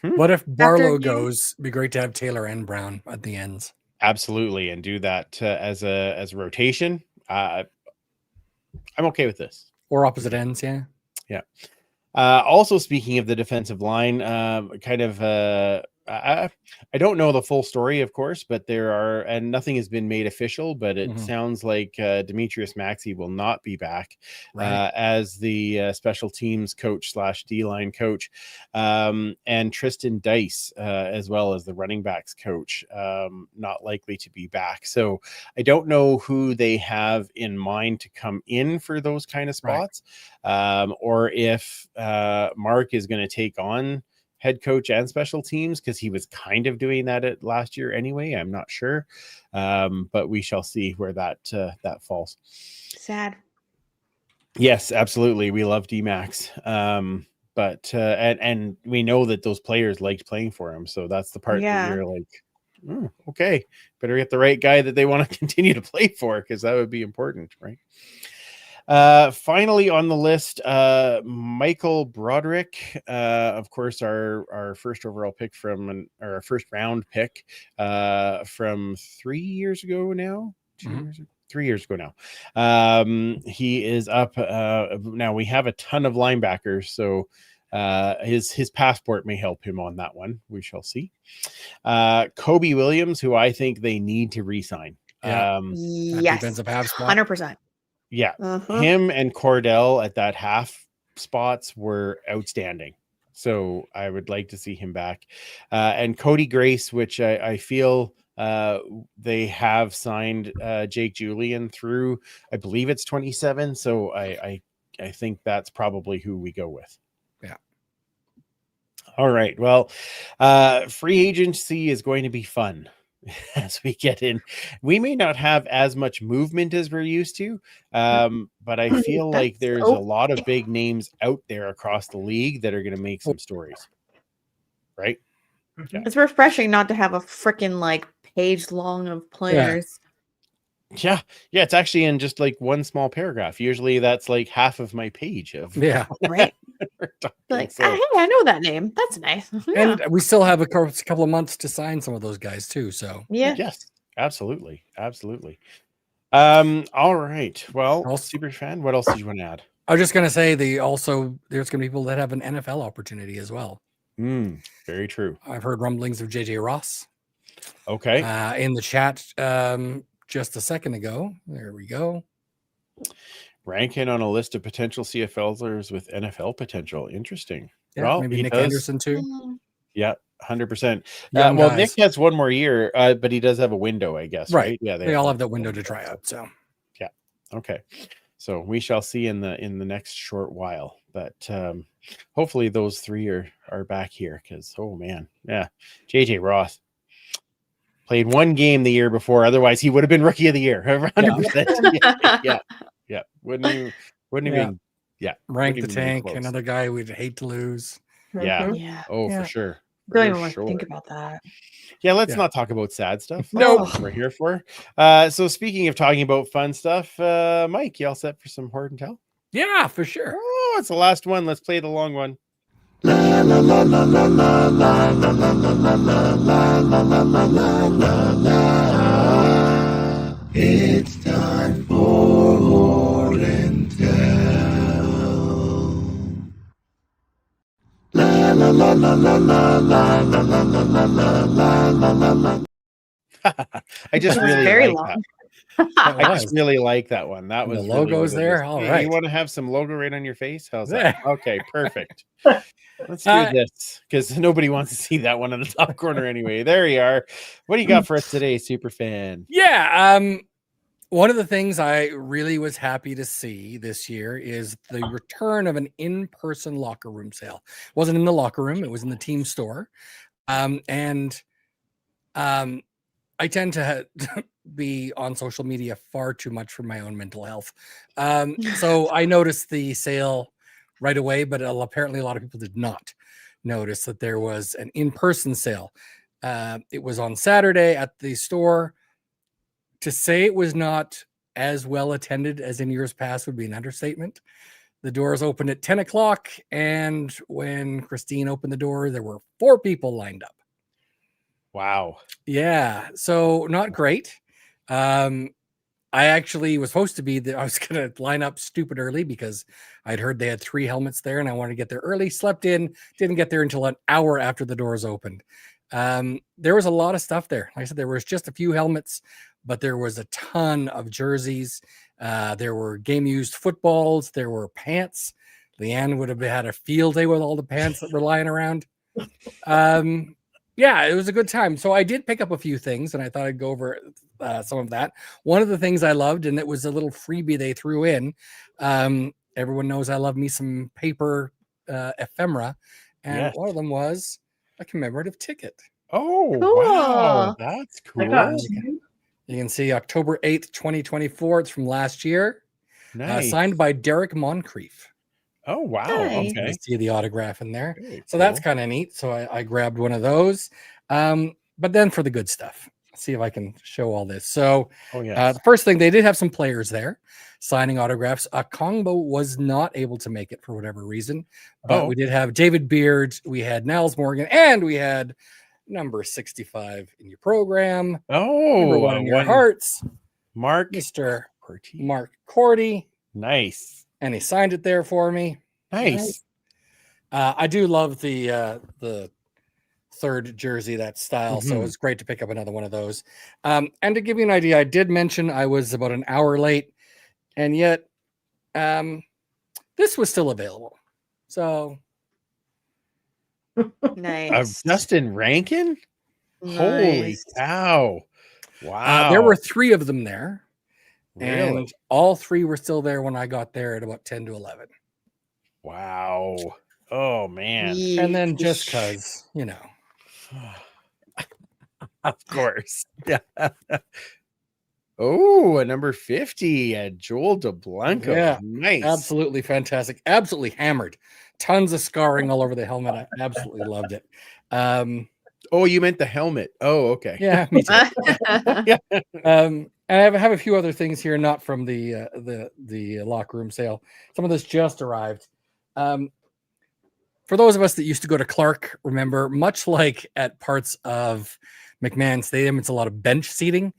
What if Barlow After- goes? It'd be great to have Taylor and Brown at the ends. Absolutely, and do that as a rotation. I'm okay with this. Or opposite ends, yeah. Yeah. Also, speaking of the defensive line, I don't know the full story, of course, but and nothing has been made official, but it sounds like Demetrius Maxey will not be back as the special teams coach / D-line coach, and Tristan Dice as well as the running backs coach, not likely to be back. So I don't know who they have in mind to come in for those kind of spots, or if Mark is going to take on head coach and special teams, because he was kind of doing that at last year anyway. I'm not sure, but we shall see where that falls. Sad. Yes, absolutely. We love D-Max, but and we know that those players liked playing for him, so that's the part that you're like, okay, better get the right guy that they want to continue to play for, because that would be important, right? Finally on the list, Michael Broderick, of course, our first overall pick our first round pick from 3 years ago now. 3 years ago now. He is up. Now we have a ton of linebackers, so his passport may help him on that one. We shall see. Kobe Williams, who I think they need to re-sign. Yes, defensive half spot. 100%. Yeah, Uh-huh. him and Cordell at that half spots were outstanding. So I would like to see him back. And Cody Grace, which I feel they have signed Jake Julian through, I believe it's 27. So I think that's probably who we go with. Yeah. All right. Well, free agency is going to be fun as we get in. We may not have as much movement as we're used to, but I feel like That's there's a lot of big names out there across the league that are going to make some stories. Right? Yeah. It's refreshing not to have a freaking like page long of players. Yeah. Yeah. It's actually in just like one small paragraph. Usually that's like half of my page of Yeah. Right. we're talking, Like, so. hey, I know that name. That's nice. Yeah. And we still have a couple of months to sign some of those guys too. So Yeah. Yes, absolutely. Absolutely. All right. Well, Also- super fan, what else did you want to add? I was just going to say there's going to be people that have an NFL opportunity as well. Very true. I've heard rumblings of JJ Ross Okay. in the chat just a second ago. There we go. Rankin on a list of potential CFLers with NFL potential. Interesting. Yeah, Well, maybe he Nick does. Anderson too. Yeah, 100%. Young Well, guys. Nick has one more year, but he does have a window, I guess, right? Right. Yeah, They all have that window to try out. So Okay. So we shall see in the next short while. But hopefully those three are back here because oh man, yeah. JJ Ross played one game the year before, otherwise he would have been rookie of the year. 100%. Yeah. Wouldn't Yeah. even Rank wouldn't the even be Tank, close. another guy we'd hate to lose. Yeah. Yeah. Oh, Yeah. for sure. Don't For even want to think sure. about that. Yeah, let's Yeah. not talk about sad stuff. No. That's what we're here for. So speaking of talking about fun stuff, Mike, you all set for some Horde and Tell? Yeah, for sure. Oh, it's the last one. Let's play the long one. It's time for Horde and Tell. La la la la la la la la la la la la la la la. I just It was really very like long. that. That I was. just really like that one. That The was logo's really there? good. All You right. want to have some logo right on your face? How's that? Okay, perfect. Let's do Uh, this because nobody wants to see that one in the top corner anyway. There you are. What do you got for us today, super fan? Yeah. One of the things I really was happy to see this year is the return of an in-person locker room sale. It wasn't in the locker room, it was in the team store. And I tend to be on social media far too much for my own mental health. So I noticed the sale right away, but apparently a lot of people did not notice that there was an in-person sale. It was on Saturday at the store. To say it was not as well attended as in years past would be an understatement. The doors opened at 10 o'clock, and when Christine opened the door, there were 4 people lined up. Wow. Yeah, so not great. I actually was supposed to be I was going to line up stupid early because I'd heard they had 3 helmets there, and I wanted to get there early. Slept in, didn't get there until an hour after the doors opened. There was a lot of stuff there. Like I said, there was just a few helmets, but there was a ton of jerseys. There were game used footballs. There were pants. Leanne would have had a field day with all the pants that were lying around. Yeah, it was a good time. So I did pick up a few things, and I thought I'd go over some of that. One of the things I loved, and it was a little freebie they threw in. Everyone knows I love me some paper ephemera, and Yes. one of them was a commemorative ticket. Oh, wow. Cool. That's I got cool. you. You can see October 8th, 2024. It's from last year. Nice. Signed by Derek Moncrief. Oh, wow. Nice. Okay. You see the autograph in there. Very So that's cool. kind of neat. So I grabbed one of those. But then for the good stuff, let's see if I can show all this. So Oh, yeah. the first thing, they did have some players there signing autographs. Kongbo was not able to make it for whatever reason, but we did have David Beard, we had Niles Morgan, and we had number 65 in your program. Number Oh, 1 in your one hearts, Mark. Mr. Corti. Mark Cordy, Nice. and he signed it there for me. Nice. I do love the third jersey, that style. So Mhm. it's great to pick up another one of those. And to give you an idea, I did mention I was about an hour late. and yet this was still available. So Nice. Justin Rankin? Holy Nice. cow. Wow. there were 3 of them there, really? and all 3 were still there when I got there at about 10 to 11. Wow. Oh man. And then just Yeesh. because, you know. Of course. Yeah. Oh, a number 50 at Joel DeBlanco. Yeah, Nice. absolutely fantastic. Absolutely hammered. Tons of scarring all over the helmet. I absolutely loved it. Oh, you meant the helmet. Oh, okay. Yeah, me too. And I have a few other things here, not from the locker room sale. Some of this just arrived. For those of us that used to go to Clark, remember, much like at parts of McMahon Stadium, it's a lot of bench seating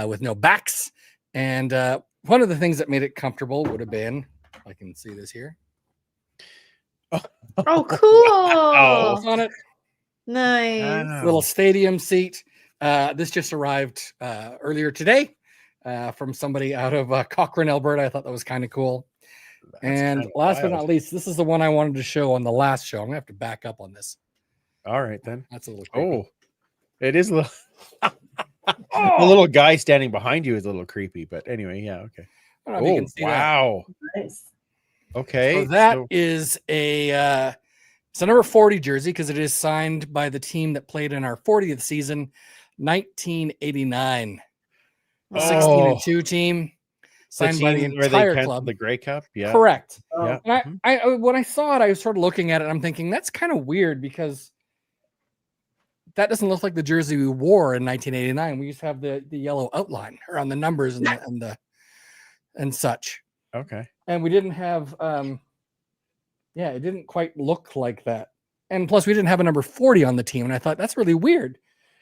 with no backs. And one of the things that made it comfortable would have been, I can see this here. Oh, cool. Wow. On it, Nice. Wow. little stadium seat. This just arrived earlier today from somebody out of Cochrane, Alberta. I thought that was kind of cool. That's And kinda last but wild. not least, this is the one I wanted to show on the last show. I'm gonna have to back up on this. All right then. That's a little creepy. Oh, it is a little. The little guy standing behind you is a little creepy, but anyway, yeah, okay. I don't know if you Oh, can see that. wow. Nice. Okay. So that is it's a number 40 jersey because it is signed by the team that played in our 40th season, 1989. Oh. 16-2 team signed by the team where they entire canceled club. the Grey Cup. Yeah. Correct. Yeah. And I when I saw it, I was sort of looking at it and I'm thinking that's kind of weird because that doesn't look like the jersey we wore in 1989. We used to have the yellow outline around the numbers and such. Okay. And we didn't have it didn't quite look like that. And plus we didn't have a number 40 on the team. And I thought that's really weird.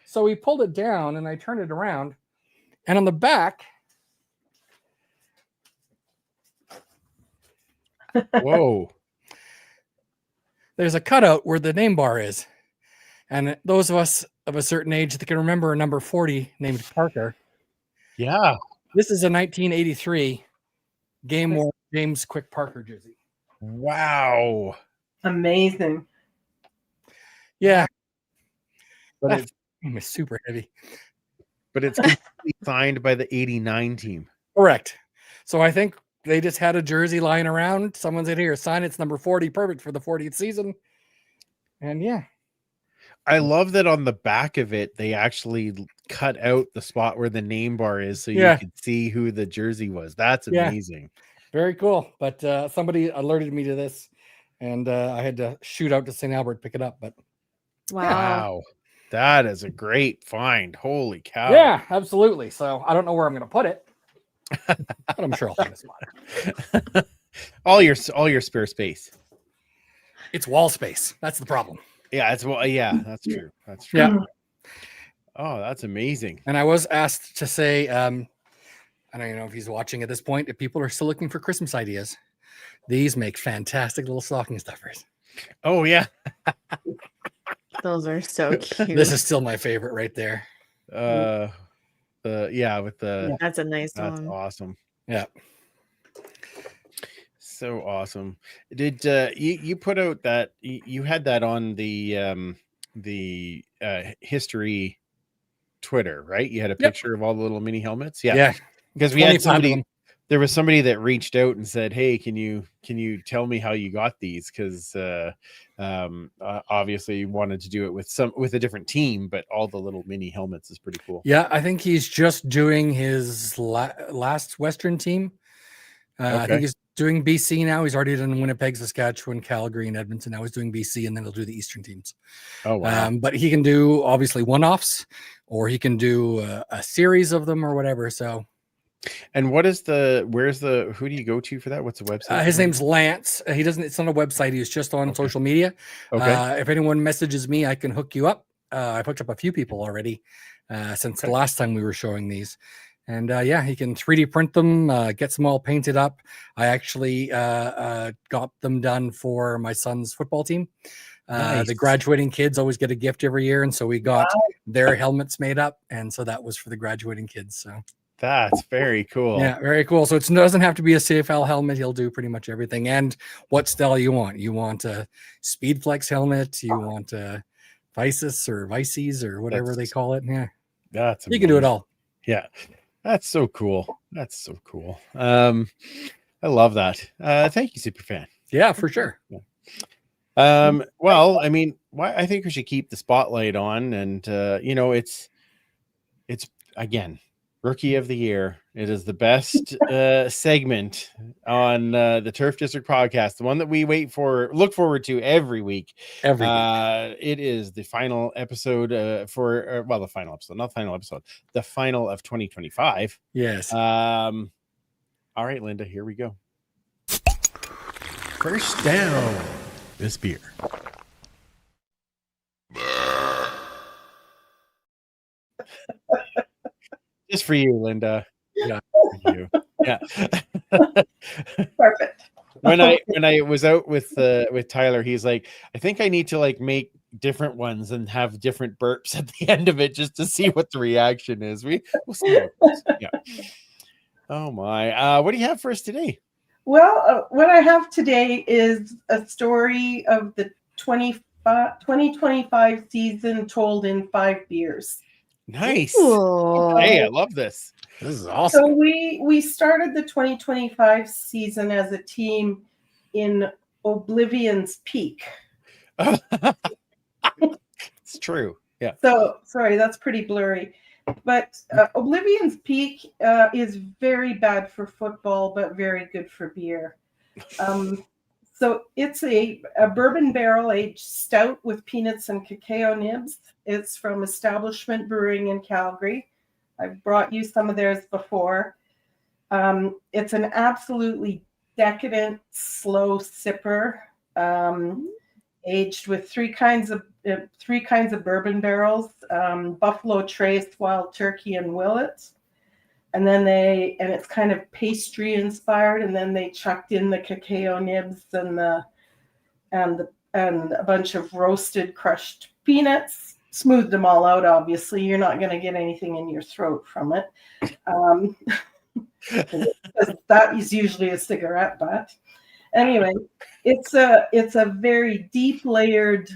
So we pulled it down and I turned it around. And on the back, Whoa. there's a cutout where the name bar is. And those of us of a certain age that can remember a number 40 named Parker. Yeah. This is a 1983 game worn James Quick Parker jersey. Wow. Amazing. Yeah. But It's super heavy. it's completely signed by the 89 team. Correct. So I think they just had a jersey lying around. Someone said, here, sign it's number 40. Perfect for the 40th season. And yeah. I love that on the back of it, they actually cut out the spot where the name bar is so Yeah. you could see who the jersey was. That's Yeah. amazing. Very cool. But somebody alerted me to this and I had to shoot out to St. Albert, pick it up. But Wow. That is a great find. Holy cow. yeah, absolutely. So I don't know where I'm going to put it, but I'm sure I'll find a spot. all your spare space. It's wall space. That's the problem. Yeah, that's that's true. That's true. Yeah. Oh, that's amazing. And I was asked to say, I don't even know if he's watching at this point, if people are still looking for Christmas ideas, these make fantastic little stocking stuffers. Oh yeah. Those are so cute. This is still my favorite right there. With the That's a nice that's one. awesome. Yeah. So awesome. Did you put out that you had that on the history Twitter, right? You had a picture of all the little mini helmets. Yeah. Because we had 25 of somebody, them. there was somebody that reached out and said, hey, can you tell me how you got these? Because obviously you wanted to do it with a different team, but all the little mini helmets is pretty cool. Yeah. I think he's just doing his last Western team. I think he's doing BC now. He's already done Winnipeg, Saskatchewan, Calgary, and Edmonton. Now he's doing BC, and then he'll do the Eastern teams. Oh, wow. But he can do obviously one-offs, or he can do a series of them or whatever. So, and who do you go to for that? What's the website? his name's Lance. It's on a website. He's just on social media. Okay. If anyone messages me, I can hook you up. I've hooked up a few people already since the last time we were showing these. And he can 3D print them, gets them all painted up. I actually got them done for my son's football team. Nice. The graduating kids always get a gift every year. And so we got their helmets made up. And so that was for the graduating kids. So That's very cool. Yeah, very cool. So it doesn't have to be a CFL helmet. He'll do pretty much everything. And what style you want? You want a Speedflex helmet? You want a Vices or Vices or whatever they call it? Yeah, That's you can do it amazing. all. Yeah, that's so cool. That's so cool. I love that. Thank you, Superfan. Yeah, for sure. Well, I mean, I think we should keep the spotlight on, and it's again, Rookie of the Year. It is the best segment on the Turf District podcast, the one that we look forward to every week. Every week. It is the final episode the final episode, not the final episode, the final of 2025. Yes. All right, Linda, here we go. First down. This beer. Just for you, Linda. Yeah. For you. Yeah. Perfect. when I was out with Tyler, he's like, I think I need to like make different ones and have different burps at the end of it just to see what the reaction is. We'll see how it goes. Yeah. Oh my. What do you have for us today? Well, what I have today is a story of the 2025 season told in 5 beers. Nice. Ooh. Hey, I love this. This is awesome. So we started the 2025 season as a team in Oblivion's Peak. It's true. Yeah. So sorry, that's pretty blurry. But Oblivion's Peak is very bad for football, but very good for beer. So it's a bourbon barrel aged stout with peanuts and cacao nibs. It's from Establishment Brewing in Calgary. I've brought you some of theirs before. It's an absolutely decadent, slow sipper, aged with three kinds of bourbon barrels: Buffalo Trace, Wild Turkey, and Willet. And then it's kind of pastry inspired. And then they chucked in the cacao nibs and a bunch of roasted crushed peanuts. Smoothed them all out. Obviously, you're not going to get anything in your throat from it. That is usually a cigarette butt. Anyway, it's a very deep layered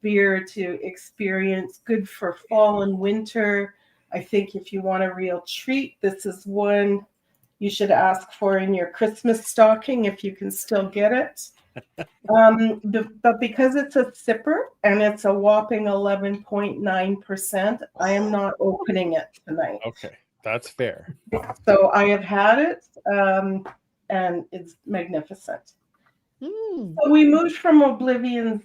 beer to experience. Good for fall and winter. I think if you want a real treat, this is one you should ask for in your Christmas stocking if you can still get it. But because it's a sipper and it's a whopping 11.9%, I am not opening it tonight. Okay, that's fair. So I have had it, and it's magnificent. So we moved from Oblivion's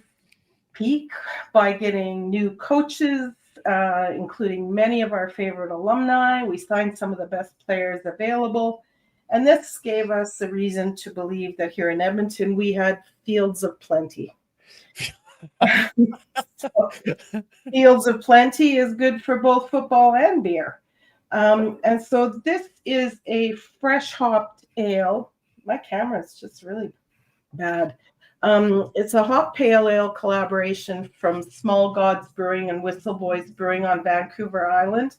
Peak by getting new coaches, including many of our favorite alumni. We signed some of the best players available. And this gave us a reason to believe that here in Edmonton, we had fields of plenty. Fields of plenty is good for both football and beer. And so this is a fresh hopped ale. My camera is just really bad. It's a hop pale ale collaboration from Small Gods Brewing and Whistle Boys Brewing on Vancouver Island.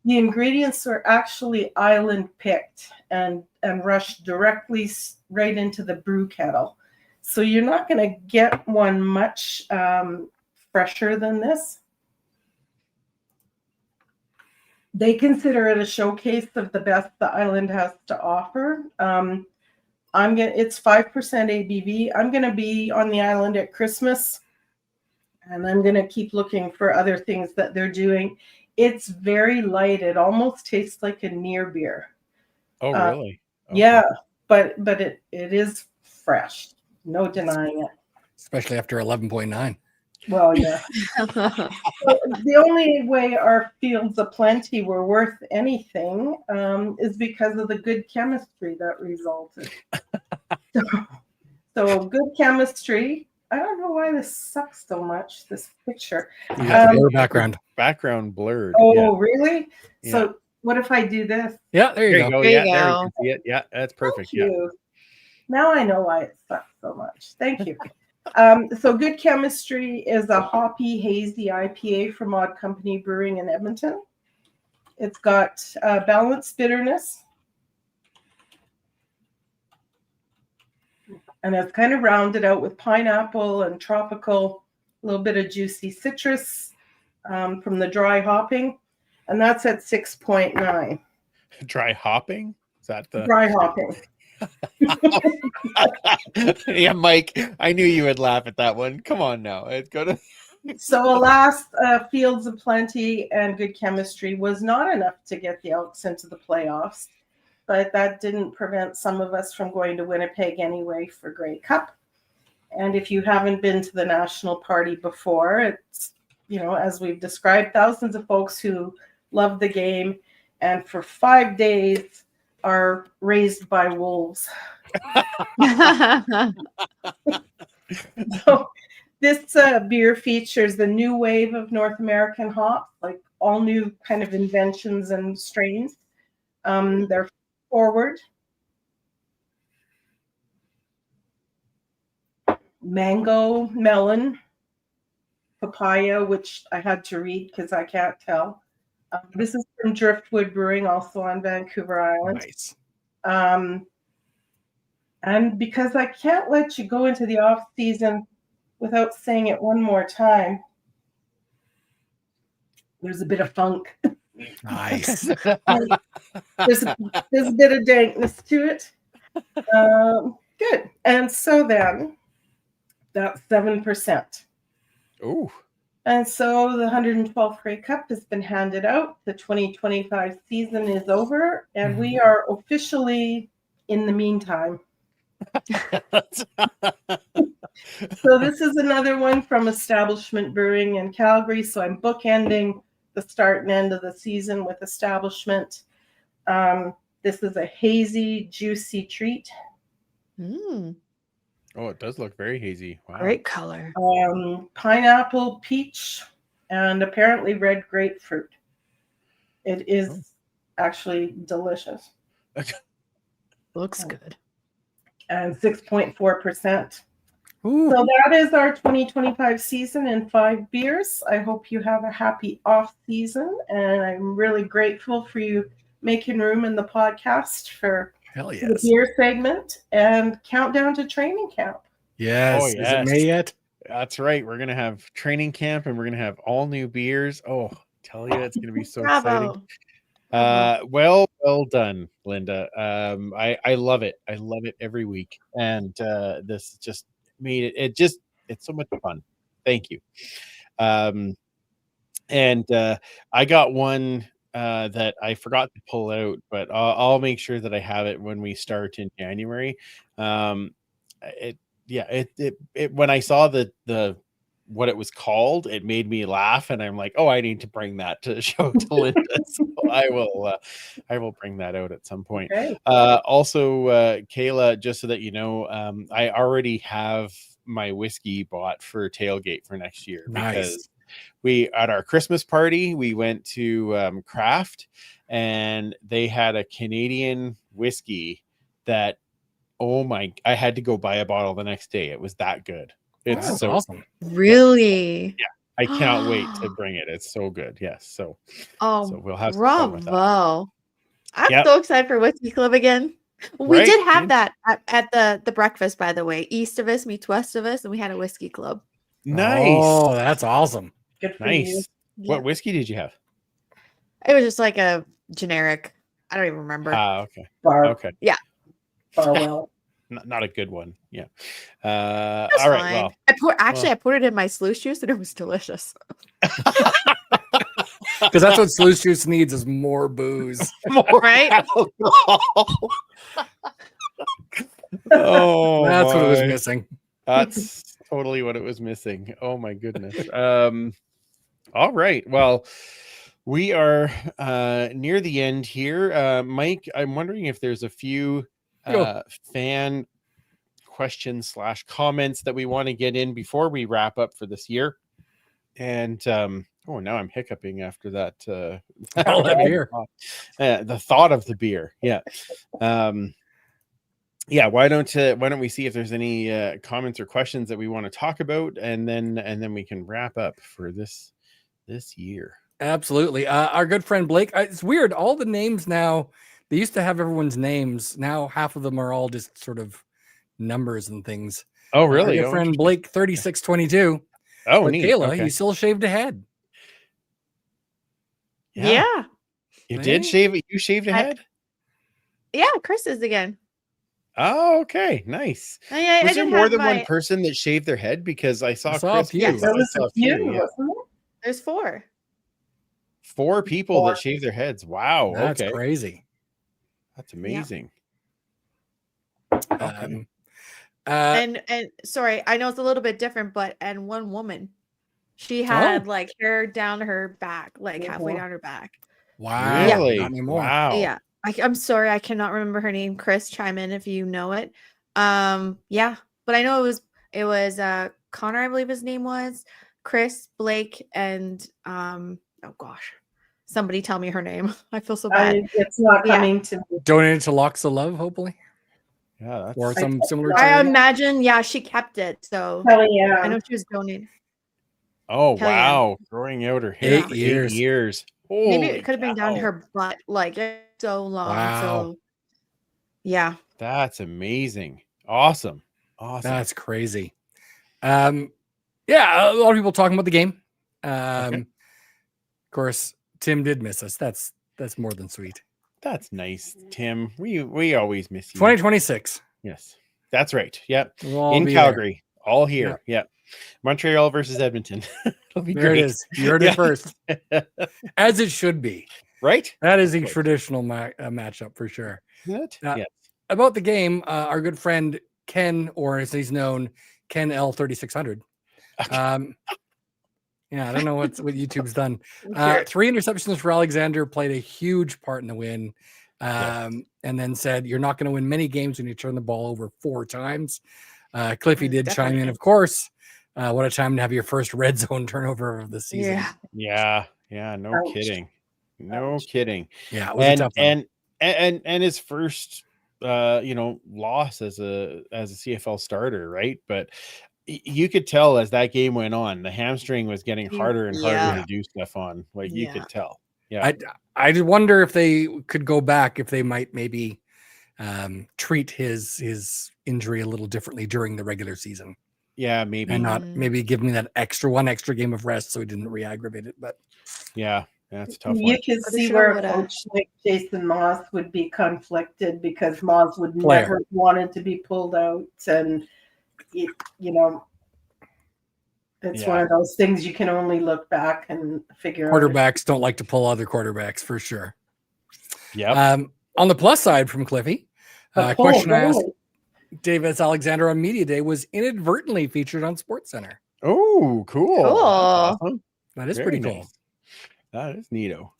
The ingredients were actually island picked and rushed directly right into the brew kettle. So you're not going to get one much fresher than this. They consider it a showcase of the best the island has to offer. It's 5% ABV. I'm going to be on the island at Christmas, and I'm going to keep looking for other things that they're doing. It's very light. It almost tastes like a near beer. Oh, really? Okay. Yeah, but it is fresh. No denying it. Especially after 11.9. Well, yeah. The only way our fields of plenty were worth anything is because of the good chemistry that resulted. So good chemistry. I don't know why this sucks so much, this picture. You got the background. Background blurred. Oh, yeah. Really? Yeah. So what if I do this? Yeah, there you go. There Yeah, you there go. we can see it. Yeah, that's perfect. Thank Yeah. you. Now I know why it sucks so much. Thank you. So Good Chemistry is a hoppy, hazy IPA from Odd Company Brewing in Edmonton. It's got balanced bitterness. And it's kind of rounded out with pineapple and tropical, a little bit of juicy citrus from the dry hopping. And that's at 6.9. Dry hopping? Is that the Dry hopping. Yeah, Mike, I knew you would laugh at that one. Come on now. Go to So alas, Fields of Plenty and good chemistry was not enough to get the Elks into the playoffs. But that didn't prevent some of us from going to Winnipeg anyway for Grey Cup. And if you haven't been to the National Party before, it's, as we've described, thousands of folks who love the game and for 5 days are raised by wolves. So this beer features the new wave of North American hops, like all new kind of inventions and strains. They're forward, mango, melon, papaya, which I had to read because I can't tell. This is from Driftwood Brewing, also on Vancouver Island. Nice. And because I can't let you go into the off season without saying it one more time, there's a bit of funk. Nice. There's a bit of dankness to it. Good. And so then that's 7%. Ooh. And so the 112th Grey Cup has been handed out. The 2025 season is over, and we are officially in the meantime. So this is another one from Establishment Brewing in Calgary. So I'm bookending the start and end of the season with Establishment. This is a hazy, juicy treat. Mm, Oh, it does look very hazy. Wow. great color. Pineapple, peach, and apparently red grapefruit. It is actually delicious. Looks good. And 6.4%. Ooh. So that is our 2025 season in 5 beers. I hope you have a happy off season, and I'm really grateful for you making room in the podcast for Hell the yes. beer segment and countdown to training camp. Yes. Oh, Is it yes. May yet? That's right. We're gonna have training camp and we're gonna have all new beers. Oh, tell you, it's gonna be so exciting. Bravo. Well done, Linda. I love it. I love it every week. And this just made it's so much fun. Thank you. And I got one that I forgot to pull out, but I'll make sure that I have it when we start in January. When I saw the what it was called, it made me laugh, and I'm like, oh, I need to bring that to show to Linda. So I will bring that out at some point. Okay. Also, Kayla, just so that you know, I already have my whiskey bought for tailgate for next year. Nice. Because we at our Christmas party, we went to Craft, and they had a Canadian whiskey that, I had to go buy a bottle the next day. It was that good. It's That's so awesome. Really? I cannot wait to bring it. It's so good. Yes. So Oh, we'll have some fun with that. bravo. I'm Yep. so excited for Whiskey Club again. We Right? did have Yeah. that at the breakfast, by the way. East of us meets west of us, and we had a whiskey club. Nice. Oh, that's awesome. Good for you. Nice. Yeah. What whiskey did you have? It was just like a generic. I don't even remember. Okay. Bar, Okay. Barwell. Not a good one. Yeah. That's all right. fine. Well, I put it in my sluice juice, and it was delicious. Because that's what Sluice Juice needs is more booze. Right? alcohol. Oh, That's what it was my. missing. That's totally what it was missing. Oh my goodness. All right. Well, we are near the end here. Mike, I'm wondering if there's a few fan questions / comments that we want to get in before we wrap up for this year. And now I'm hiccuping after that. All that beer. The thought of the beer. Yeah. Why don't we see if there's any comments or questions that we want to talk about, and then we can wrap up for this year. Absolutely. Our good friend Blake. It's weird. All the names now, they used to have everyone's names. Now half of them are all just sort of numbers and things. Oh, Our really? good Oh, friend interesting. Blake 3622. Oh, But neat. Kayla, Okay. he still shaved a head. Yeah. You did Hey. shave it? You shaved a I- head? Yeah, Chris is again. Oh, okay. Nice. I Was there did more have than one my. person that shaved their head? Because I saw saw a Chris. few. Yes. There I was saw a few, yeah. wasn't there? There's 4. 4 people that shaved their heads. Wow. That's Okay. crazy. That's amazing. Um, And sorry, I know it's a little bit different, but and one woman, she had like hair down her back, like halfway down her back. wow. Really? Not anymore. Wow. Yeah. I'm sorry, I cannot remember her name. Chris, chime in if you know it. Yeah, but I know it was Connor, I believe his name was, Chris, Blake, and oh gosh, somebody tell me her name. I feel so bad. It's not Yeah. coming to me. Donated to Locks of Love, hopefully. Yeah. Or That's some similar I charity. imagine, yeah, she kept it. So Oh, yeah. I know she was donating. oh Hell yeah. wow. Growing out her hair 8 for years. 8 years. Maybe Holy it could have been down cow. her butt, like so long. Wow. So yeah. That's amazing. Awesome. That's crazy. Yeah, a lot of people talking about the game. Of course, Tim did miss us. That's more than sweet. That's nice, Tim. We always miss you. 2026. Yes. That's right. Yep. We'll all In be there. Calgary. All here. Yep. Montreal versus Edmonton. It'll be There great. it is. You heard Yeah. it first. As it should be. Right? That is a course. traditional matchup for sure. Isn't it? Uh, Yeah. About the game, our good friend Ken, or as he's known, Ken L3600. Yeah, I don't know what YouTube's done. 3 interceptions for Alexander, played a huge part in the win. And then said, you're not going to win many games when you turn the ball over 4 times. Cliffy did chime in, of course. What a time to have your first red zone turnover of the season. Yeah. Yeah. No Ouch. kidding. No kidding. Yeah, it was a tough one. And his first loss as a CFL starter, right? But you could tell as that game went on, the hamstring was getting harder and harder to do stuff on. Like you could tell. Yeah. I did wonder if they could go back, if they might maybe treat his injury a little differently during the regular season. Yeah, maybe. And not maybe give me that one extra game of rest so he didn't re-aggravate it. But yeah, that's a tough You one. could see where a coach like Jason Moss would be conflicted, because Moss would never wanted to be pulled out, and it's one of those things you can only look back and figure out. Quarterbacks don't like to pull other quarterbacks for sure. Yeah. On the plus side from Cliffy, question I asked Davis Alexander on Media Day was inadvertently featured on SportsCenter. Oh, cool. That's awesome. That is Very pretty cool. nice. That is neato.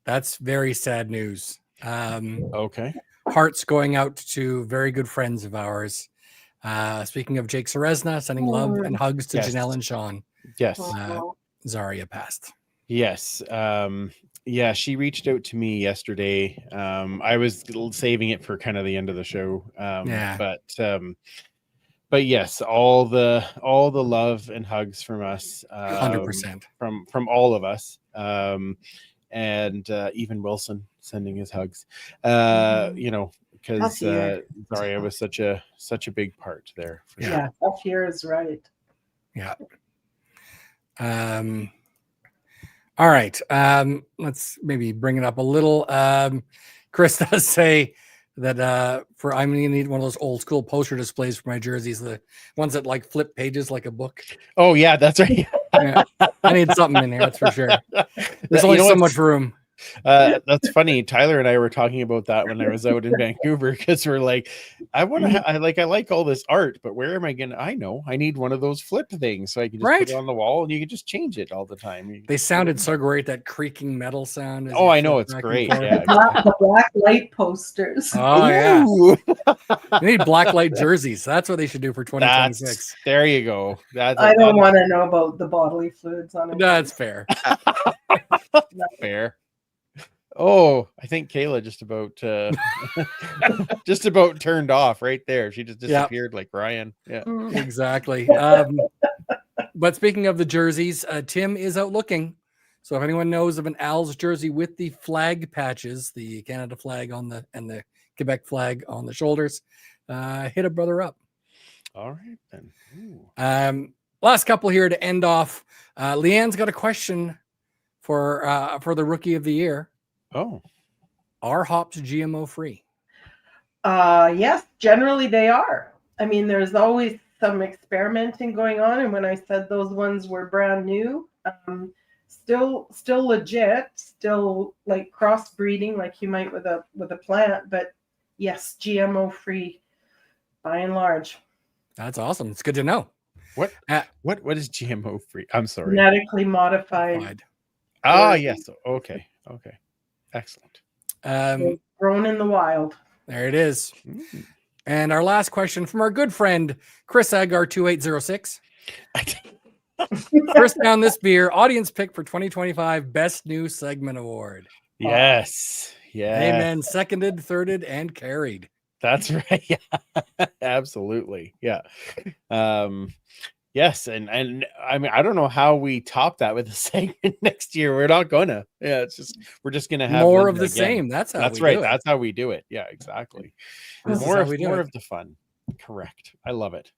That's very sad news. Okay. Hearts going out to very good friends of ours. Speaking of Jake Seresna, sending love and hugs to Janelle and Sean. Yes. Zaria passed. Yes. Yeah, she reached out to me yesterday. I was saving it for kind of the end of the show. But yes, all the love and hugs from us. 100%. From all of us. And even Wilson sending his hugs. Because Zaria was such a big part there. For sure. Yeah, tough year is right. Yeah. All right. Let's maybe bring it up a little. Chris does say that I'm going to need one of those old school poster displays for my jerseys, the ones that like flip pages like a book. Oh yeah, that's right. Yeah, I need something in here, that's for sure. There's only so much room. That's funny. Tyler and I were talking about that when I was out in Vancouver, because we're like, I want to, I like all this art, but where am I gonna? I know I need one of those flip things so I can just put it on the wall and you can just change it all the time. They sounded so great, that creaking metal sound. Oh, I know, it's great. Yeah, the black light posters. Oh yeah, they need black light jerseys. That's what they should do for 2026. There you go. I don't want to know about the bodily fluids on it. That's fair. Fair. Oh, I think Kayla just about turned off right there. She just disappeared like Ryan. Yeah, exactly. But speaking of the jerseys, Tim is out looking. So if anyone knows of an Als jersey with the flag patches, the Canada flag on and the Quebec flag on the shoulders, hit a brother up. All right then. Ooh. Last couple here to end off. Leanne's got a question for the rookie of the year. Oh, Are hops GMO free? Yes, generally they are. I mean, there's always some experimenting going on, and when I said those ones were brand new, still legit, still like crossbreeding, like you might with a plant, but yes, GMO free by and large. That's awesome. It's good to know. what is GMO free? I'm sorry. Genetically modified. Yes. Okay. Excellent. Grown in the wild. There it is. Mm. And our last question from our good friend Chris Agar 2806. First down this beer, audience pick for 2025 Best New Segment Award. Yes. Yeah. Amen. Seconded, thirded, and carried. That's right. Yeah. Absolutely. Yeah. Yes, and I mean, I don't know how we top that with a segment next year. We're not gonna. Yeah, we're just gonna have more of the again. same. That's how That's we right. do it. More how we do it. Yeah, exactly. This is More how of we do more it. of the fun. Correct. I love it.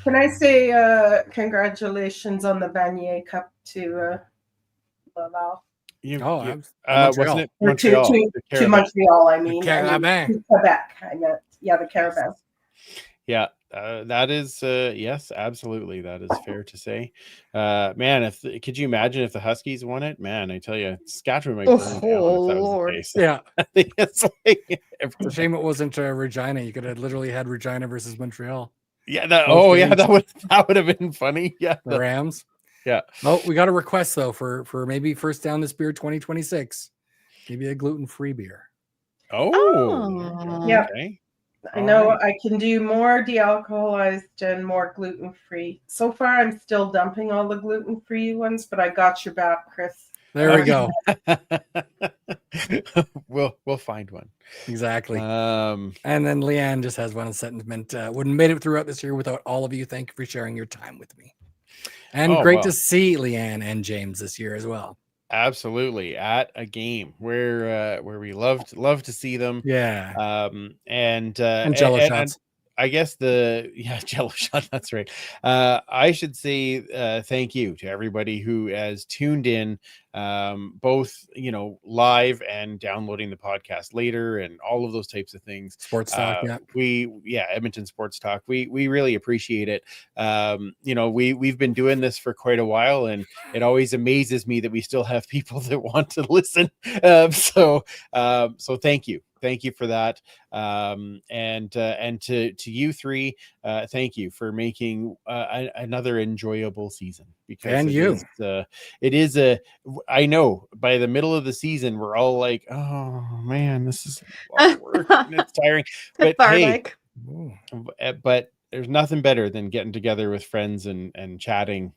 Can I say congratulations on the Vanier Cup to Laval? Montreal. Wasn't it Or Montreal? to Carabao. Montreal, I mean. Carabao. To Quebec, I meant. Yeah, the Carabao. Yeah, that is yes, absolutely. That is fair to say. Man, could you imagine if the Huskies won it? Man, I tell you, Saskatchewan might burn down if that was Lord. the case. Yeah. I think it's like It's a shame it wasn't Regina. You could have literally had Regina versus Montreal. yeah. Both games. That would have been funny. Yeah, The Rams. yeah. Oh, we got a request though for maybe first down this beer 2026. Maybe a gluten-free beer. Oh, Yeah. okay. I know Alright. I can do more dealcoholized and more gluten-free. So far, I'm still dumping all the gluten-free ones, but I got your back, Chris. There we go. We'll find one. Exactly. Um, And then Leanne just has one sentiment. Wouldn't made it throughout this year without all of you. Thank you for sharing your time with me. And Oh, great wow. to see Leanne and James this year as well. absolutely at a game where we love to see them. Yeah. And Jello shots. I guess Jello shot. That's right. I should say thank you to everybody who has tuned in, both live and downloading the podcast later, and all of those types of things. Sports talk. Yeah. Edmonton Sports Talk. We really appreciate it. We've been doing this for quite a while, and it always amazes me that we still have people that want to listen. So thank you. Thank you for that. And to you three, thank you for making another enjoyable season. Because it is I know by the middle of the season, we're all like, oh man, this is a lot of work and it's tiring. But hey, Cathartic. but there's nothing better than getting together with friends and chatting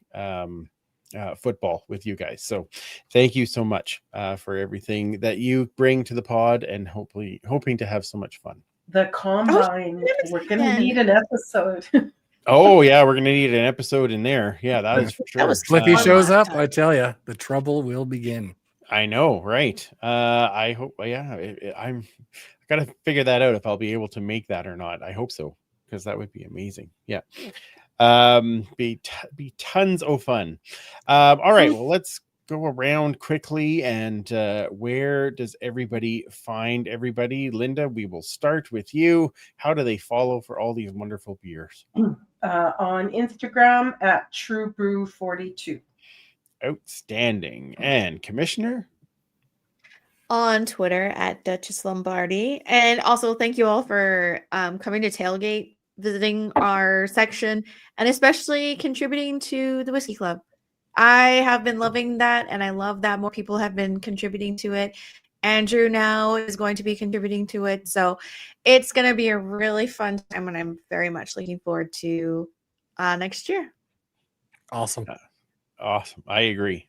football with you guys. So thank you so much for everything that you bring to the pod, and hoping to have so much fun. The combine. We're going to need an episode. Oh yeah, we're gonna need an episode in there. Yeah, that is for sure. Flippy fun shows last up. I tell you, the trouble will begin. I know, right? I hope. Yeah, I gotta figure that out if I'll be able to make that or not. I hope so, because that would be amazing. Yeah. Be tons of fun. All right, well, let's go around quickly, and where does everybody find everybody? Linda, we will start with you. How do they follow for all these wonderful beers? On Instagram at TrueBrew42. Outstanding. And Commissioner? On Twitter at Duchess Lombardi. And also thank you all for coming to Tailgate, visiting our section, and especially contributing to the Whiskey Club. I have been loving that, and I love that more people have been contributing to it. Andrew now is going to be contributing to it. So it's going to be a really fun time, and I'm very much looking forward to next year. Awesome. Awesome. I agree.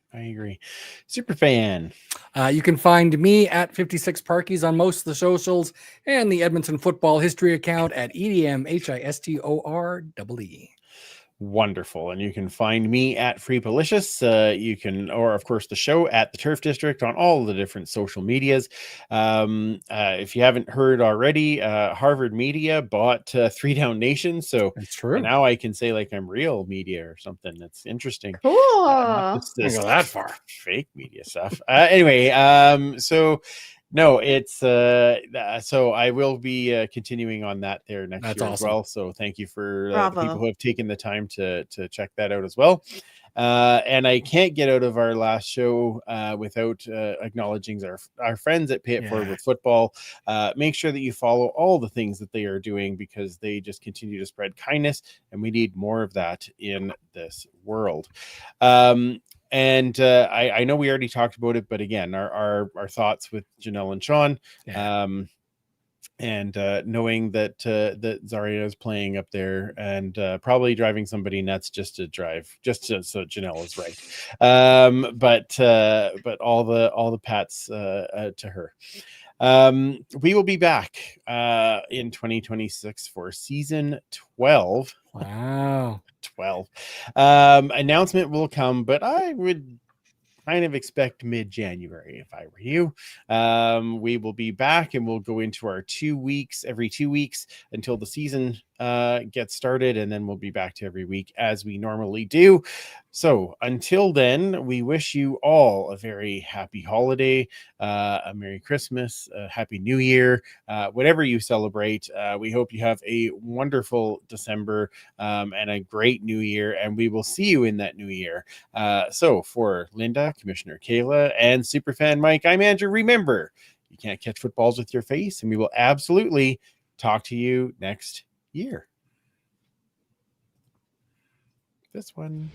Super fan. You can find me at 56 Parkies on most of the socials, and the Edmonton Football History account at EDMHISTOREE. Wonderful. And you can find me at Freepalicious. You can, or of course, the show at the Turf District on all the different social medias. If you haven't heard already, Harvard Media bought 3 Down Nation. So It's true. now I can say like I'm real media or something. That's interesting. Cool. Not just Didn't this go that far. fake media stuff. Anyway, so no, it's so I will be continuing on that there next That's year as awesome. well. So thank you for the Bravo. people who have taken the time to check that out as well. And I can't get out of our last show without acknowledging our friends at Pay It Forward Yeah. with Football. Make sure that you follow all the things that they are doing, because they just continue to spread kindness, and we need more of that in this world. And I know we already talked about it, but again, our thoughts with Janelle and Sean. Yeah. And knowing that that Zaria is playing up there and probably driving somebody nuts just to so Janelle is right. But all the pats to her. We will be back in 2026 for season 12. Wow. 12. Announcement will come, but I would kind of expect mid-January if I were you. We will be back, and we'll go into our 2 weeks, every 2 weeks until the season gets started, and then we'll be back to every week as we normally do. So until then, we wish you all a very happy holiday, a Merry Christmas, a Happy New Year, whatever you celebrate. We hope you have a wonderful December and a great New Year, and we will see you in that New Year. So for Linda, Commissioner Kayla, and Superfan Mike, I'm Andrew. Remember, you can't catch footballs with your face, and we will absolutely talk to you next year. This one.